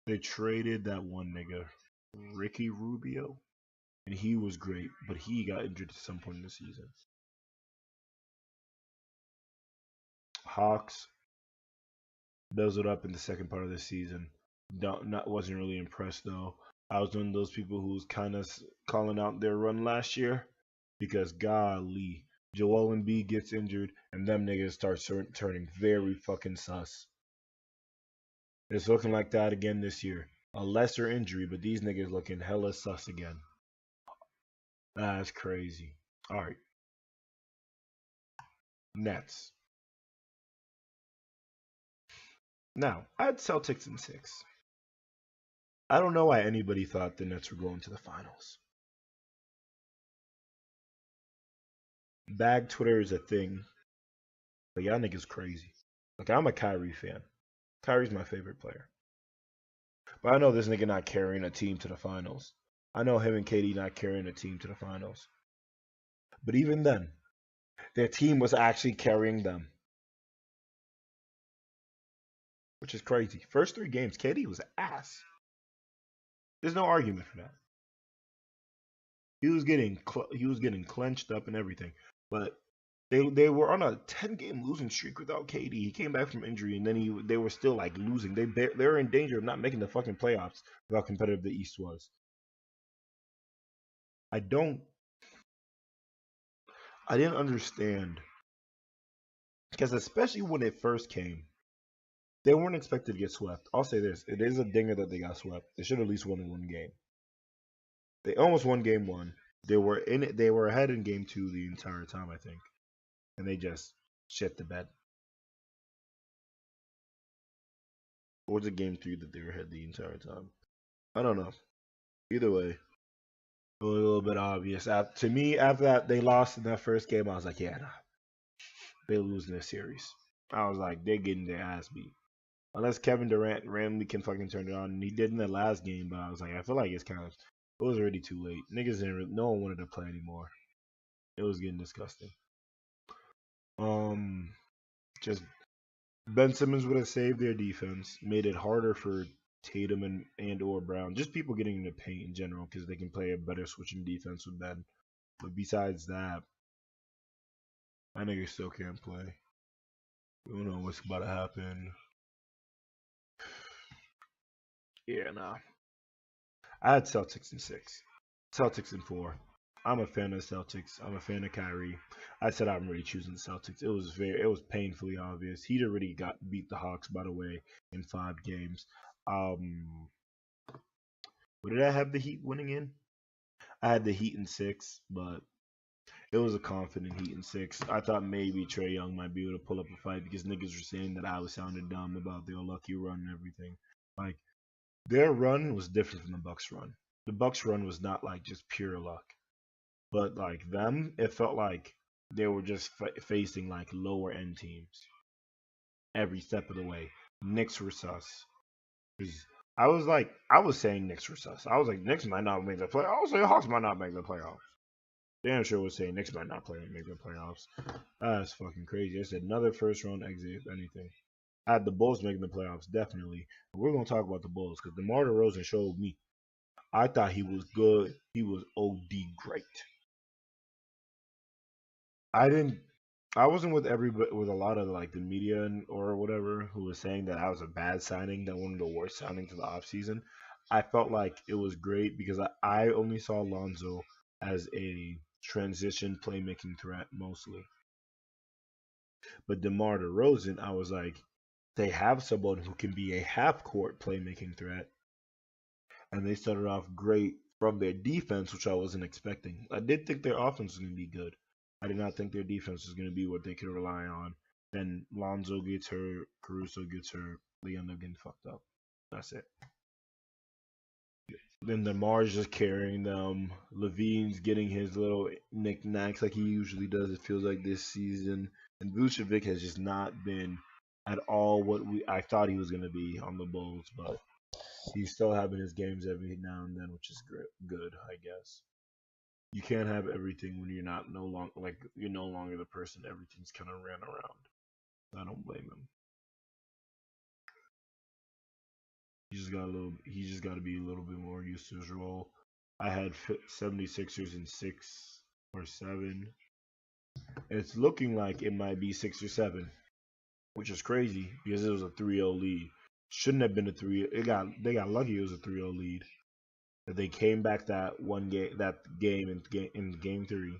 they traded that one nigga, Ricky Rubio, and he was great, but he got injured at some point in the season. Hawks built up in the second part of the season. Wasn't really impressed though. I was one of those people who was kind of calling out their run last year because golly, Joel Embiid gets injured and them niggas start turning very fucking sus. It's looking like that again this year. A lesser injury, but these niggas looking hella sus again. That's crazy. All right, Nets. Now, I had Celtics in 6. I don't know why anybody thought the Nets were going to the finals. Bag Twitter is a thing, but y'all niggas crazy. Like, I'm a Kyrie fan. Kyrie's my favorite player. But I know this nigga not carrying a team to the finals. I know him and KD not carrying a team to the finals. But even then, their team was actually carrying them, which is crazy. First 3 games, KD was ass. There's no argument for that. He was getting clenched up and everything. But they were on a 10-game losing streak without KD. He came back from injury and then they were still like losing. They were in danger of not making the fucking playoffs with how competitive the East was. I don't I didn't understand because especially when it first came, they weren't expected to get swept. I'll say this: it is a dinger that they got swept. They should have at least won in one game. They almost won game one. They were in it. They were ahead in game two the entire time, I think, and they just shit the bed. Or was it game three that they were ahead the entire time? I don't know. Either way, it was a little bit obvious. To me, after that they lost in that first game, I was like, yeah, nah, they losing this series. I was like, they're getting their ass beat. Unless Kevin Durant randomly can fucking turn it on, and he did in the last game. But I was like, I feel like it was already too late. Niggas no one wanted to play anymore. It was getting disgusting. Um, just Ben Simmons would have saved their defense, made it harder for Tatum and or Brown, just people getting in the paint in general because they can play a better switching defense with Ben. But besides that, I niggas still can't play. We don't know what's about to happen. Yeah, nah. I had Celtics in 6. Celtics in 4. I'm a fan of Celtics. I'm a fan of Kyrie. I said I'm really choosing the Celtics. It was painfully obvious. He'd already got beat the Hawks, by the way, in 5 games. What did I have the Heat winning in? I had the Heat in 6, but it was a confident Heat in 6. I thought maybe Trae Young might be able to pull up a fight because niggas were saying that I was sounding dumb about their lucky run and everything. Like their run was different from the Bucks run. The Bucks run was not like just pure luck. But like them, it felt like they were just facing like lower end teams every step of the way. Knicks were sus. 'Cause I was saying Knicks were sus. I was like, Knicks might not make the play. I was saying Hawks might not make the playoffs. Damn sure was saying Knicks might not make the playoffs. That's fucking crazy. I said another first round exit, if anything. I had the Bulls making the playoffs, definitely. But we're gonna talk about the Bulls because DeMar DeRozan showed me. I thought he was good. He was OD great. I didn't. I wasn't with everybody with a lot of like the media or whatever who was saying that I was a bad signing, that one of the worst signings of the offseason. I felt like it was great because I only saw Lonzo as a transition playmaking threat mostly. But DeMar DeRozan, I was like, they have someone who can be a half court playmaking threat, and they started off great from their defense, which I wasn't expecting. I did think their offense was going to be good. I did not think their defense was going to be what they could rely on. Then Lonzo gets hurt, Caruso gets hurt, they end up getting fucked up. That's it. Then DeMar's just carrying them. Levine's getting his little knickknacks like he usually does. It feels like this season, and Vucevic has just not been at all what I thought he was going to be on the Bulls, but he's still having his games every now and then, which is good, I guess. You can't have everything when you're not no long like you're no longer the person everything's kind of ran around. I don't blame him. He just got to be a little bit more used to his role. I had 76ers in 6 or 7. It's looking like it might be 6 or 7, which is crazy because it was a 3-0 lead. Shouldn't have been a 3. They got lucky it was a 3-0 lead. That they came back that game in game 3,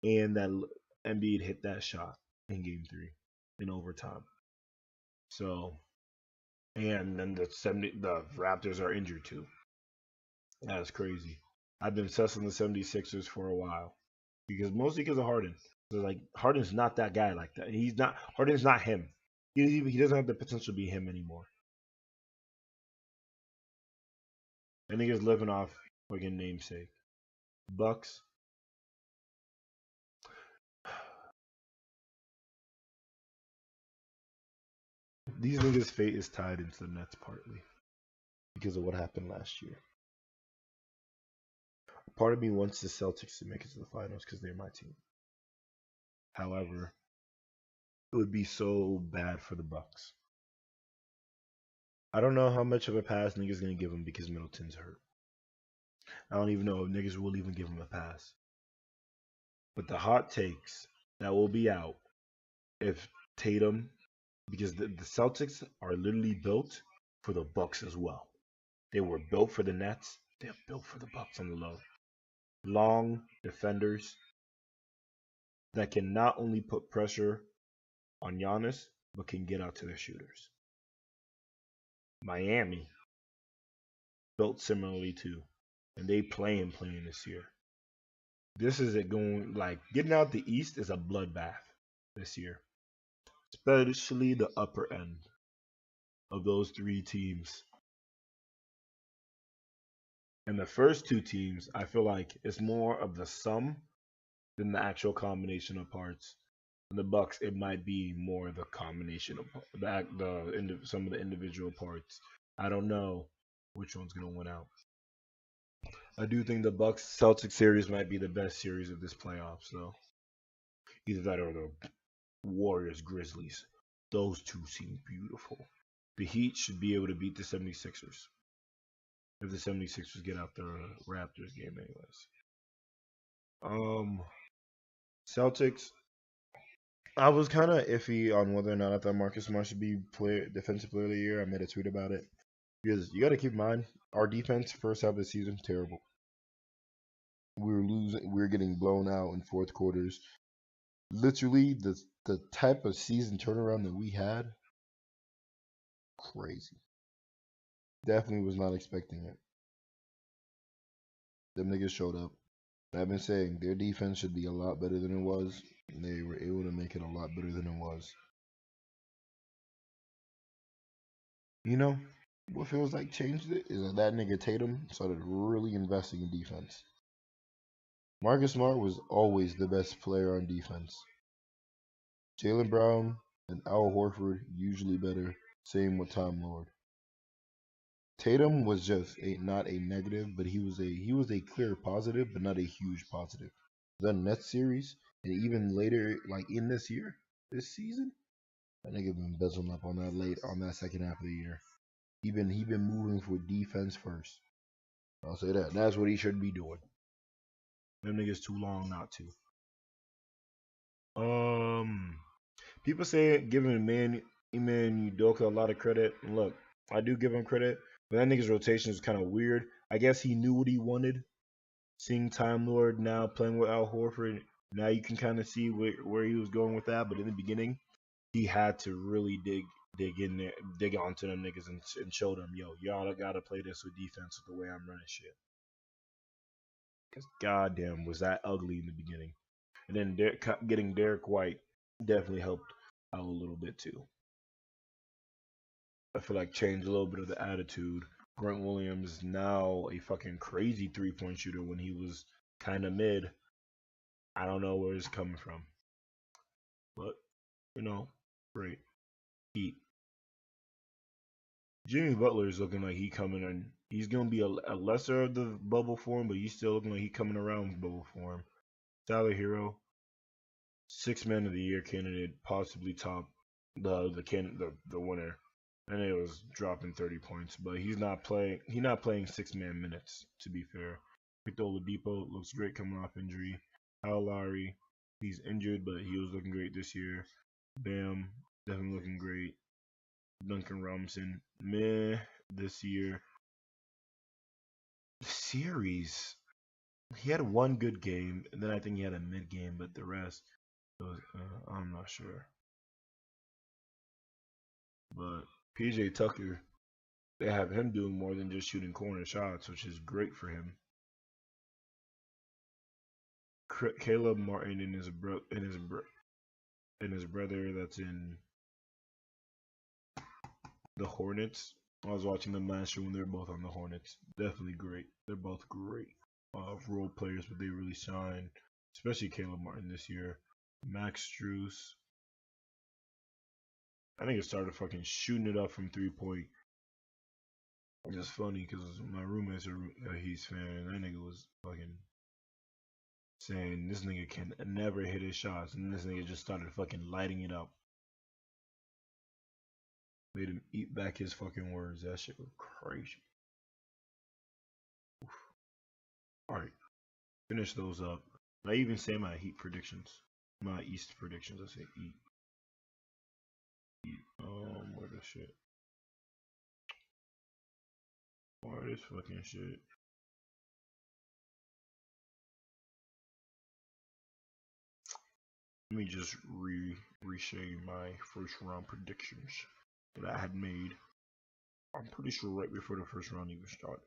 and that Embiid hit that shot in game 3 in overtime. So, and then the Raptors are injured too. That's crazy. I've been sussing the 76ers for a while because mostly because of Harden. So like Harden's not that guy like that. He's not Harden's not him. He doesn't have the potential to be him anymore. I think he's living off fucking namesake. Bucks. These niggas' fate is tied into the Nets partly because of what happened last year. Part of me wants the Celtics to make it to the finals because they're my team. However, it would be so bad for the Bucks. I don't know how much of a pass niggas gonna give him because Middleton's hurt. I don't even know if niggas will even give him a pass. But the hot takes that will be out if Tatum, because the Celtics are literally built for the Bucks as well. They were built for the Nets. They're built for the Bucks on the low. Long defenders that can not only put pressure on Giannis, but can get out to their shooters. Miami built similarly too, and they playing this year. This is it going like getting out the East is a bloodbath this year, especially the upper end of those 3 teams. And the first 2 teams, I feel like it's more of the sum than the actual combination of parts. In the Bucks, it might be more the combination of some of the individual parts. I don't know which one's gonna win out. I do think the Bucks Celtics series might be the best series of this playoffs, though. Either that or the Warriors Grizzlies. Those two seem beautiful. The Heat should be able to beat the 76ers if the 76ers get out the Raptors game, anyways. Um, Celtics. I was kind of iffy on whether or not I thought Marcus Smart should be defensive player of the year. I made a tweet about it because you got to keep in mind our defense first half of the season terrible. We were losing. We were getting blown out in fourth quarters. Literally, the type of season turnaround that we had, crazy. Definitely was not expecting it. Them niggas showed up. I've been saying their defense should be a lot better than it was. And they were able to make it a lot better than it was. You know, what feels like changed it is that nigga Tatum started really investing in defense. Marcus Smart was always the best player on defense. Jalen Brown and Al Horford usually better. Same with Tom Lord. Tatum was just not a negative, but he was a clear positive, but not a huge positive. The Nets series, and even later, like in this season, that nigga been bezzling up on that second half of the year. He been moving for defense first. I'll say that. That's what he should be doing. Them niggas too long not to. Um, People say giving Iman Udoka a lot of credit. And look, I do give him credit, but that nigga's rotation is kind of weird. I guess he knew what he wanted. Seeing Time Lord now playing with Al Horford, now you can kind of see where he was going with that. But in the beginning, he had to really dig in there, dig onto them niggas and show them, yo, y'all gotta play this with defense with the way I'm running shit. Cause goddamn, was that ugly in the beginning. And then getting Derek White definitely helped out a little bit too. I feel like changed a little bit of the attitude. Grant Williams is now a fucking crazy 3-point shooter when he was kind of mid. I don't know where it's coming from, but great. Heat. Jimmy Butler is looking like he coming in. He's gonna be a lesser of the bubble form, but he's still looking like he coming around bubble form. Tyler Hero, 6 man of the year candidate, possibly top the winner. And it was dropping 30 points, but he's not playing. He's not playing 6 man minutes. To be fair, Victor Oladipo looks great coming off injury. Kyle Lowry, he's injured, but he was looking great this year. Bam, definitely looking great. Duncan Robinson, meh, this year. The series, he had one good game, and then I think he had a mid game, but the rest, was, I'm not sure. But PJ Tucker, they have him doing more than just shooting corner shots, which is great for him. Caleb Martin and his brother that's in the Hornets. I was watching them last year when they were both on the Hornets. Definitely great. They're both great role players, but they really shine. Especially Caleb Martin this year. Max Struess. I think it started fucking shooting it up from 3-point. It's funny because my roommate's a Heat fan, and that nigga was fucking saying this nigga can never hit his shots, and this nigga just started fucking lighting it up. Made him eat back his fucking words. That shit was crazy. Alright, finish those up. I even say my Heat predictions. My East predictions. I say eat. Eat. Where the shit? Where this fucking shit? Let me just reshade my first round predictions that I had made. I'm pretty sure right before the first round even started.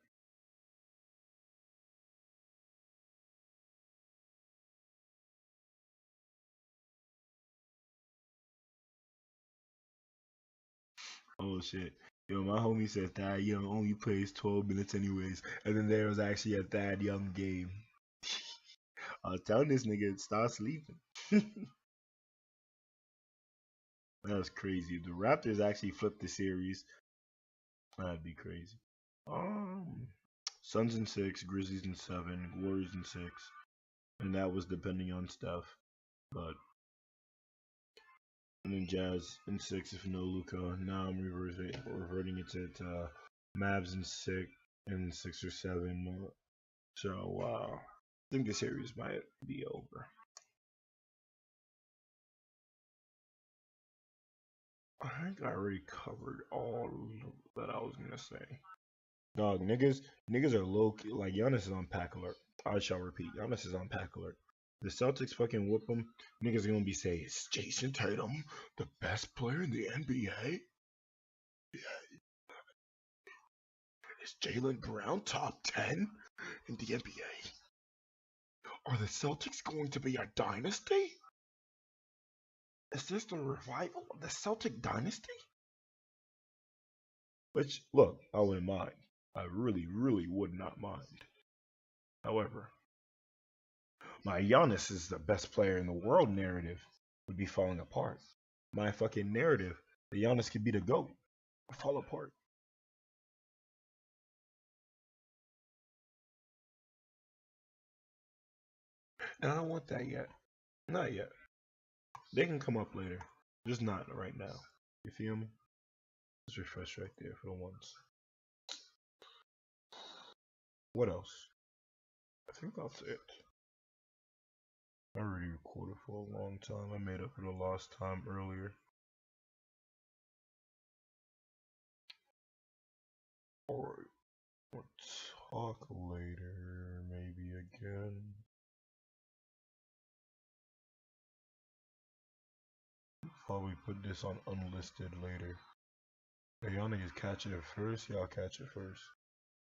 Oh shit. Yo, my homie said Thad Young only plays 12 minutes anyways. And then there was actually a Thad Young game. I was telling this nigga to start sleeping. That's crazy. If the Raptors actually flipped the series, that'd be crazy. Um Suns in 6, Grizzlies in 7, Warriors in 6. And that was depending on stuff. But and then Jazz in 6 if no Luca. Now I'm reverting it to Mavs in 6 or 7. So wow. I think the series might be over. I think I already covered all that I was gonna say. Dog, niggas are low key. Like Giannis is on pack alert. I shall repeat, Giannis is on pack alert. The Celtics fucking whoop them. Niggas gonna be saying, "Is Jason Tatum the best player in the NBA? Is Jalen Brown top 10 in the NBA? Are the Celtics going to be a dynasty? Is this the revival of the Celtic dynasty?" Which, look, I wouldn't mind. I really, really would not mind. However, my Giannis is the best player in the world narrative would be falling apart. My fucking narrative, the Giannis could be the GOAT, would fall apart. And I don't want that yet. Not yet. They can come up later. Just not right now. You feel me? Just refresh right there for once. What else? I think that's it. I already recorded for a long time. I made up for the lost time earlier. Alright, we'll talk later, maybe again. Probably put this on unlisted later. Hey, y'all niggas catch it first, y'all catch it first.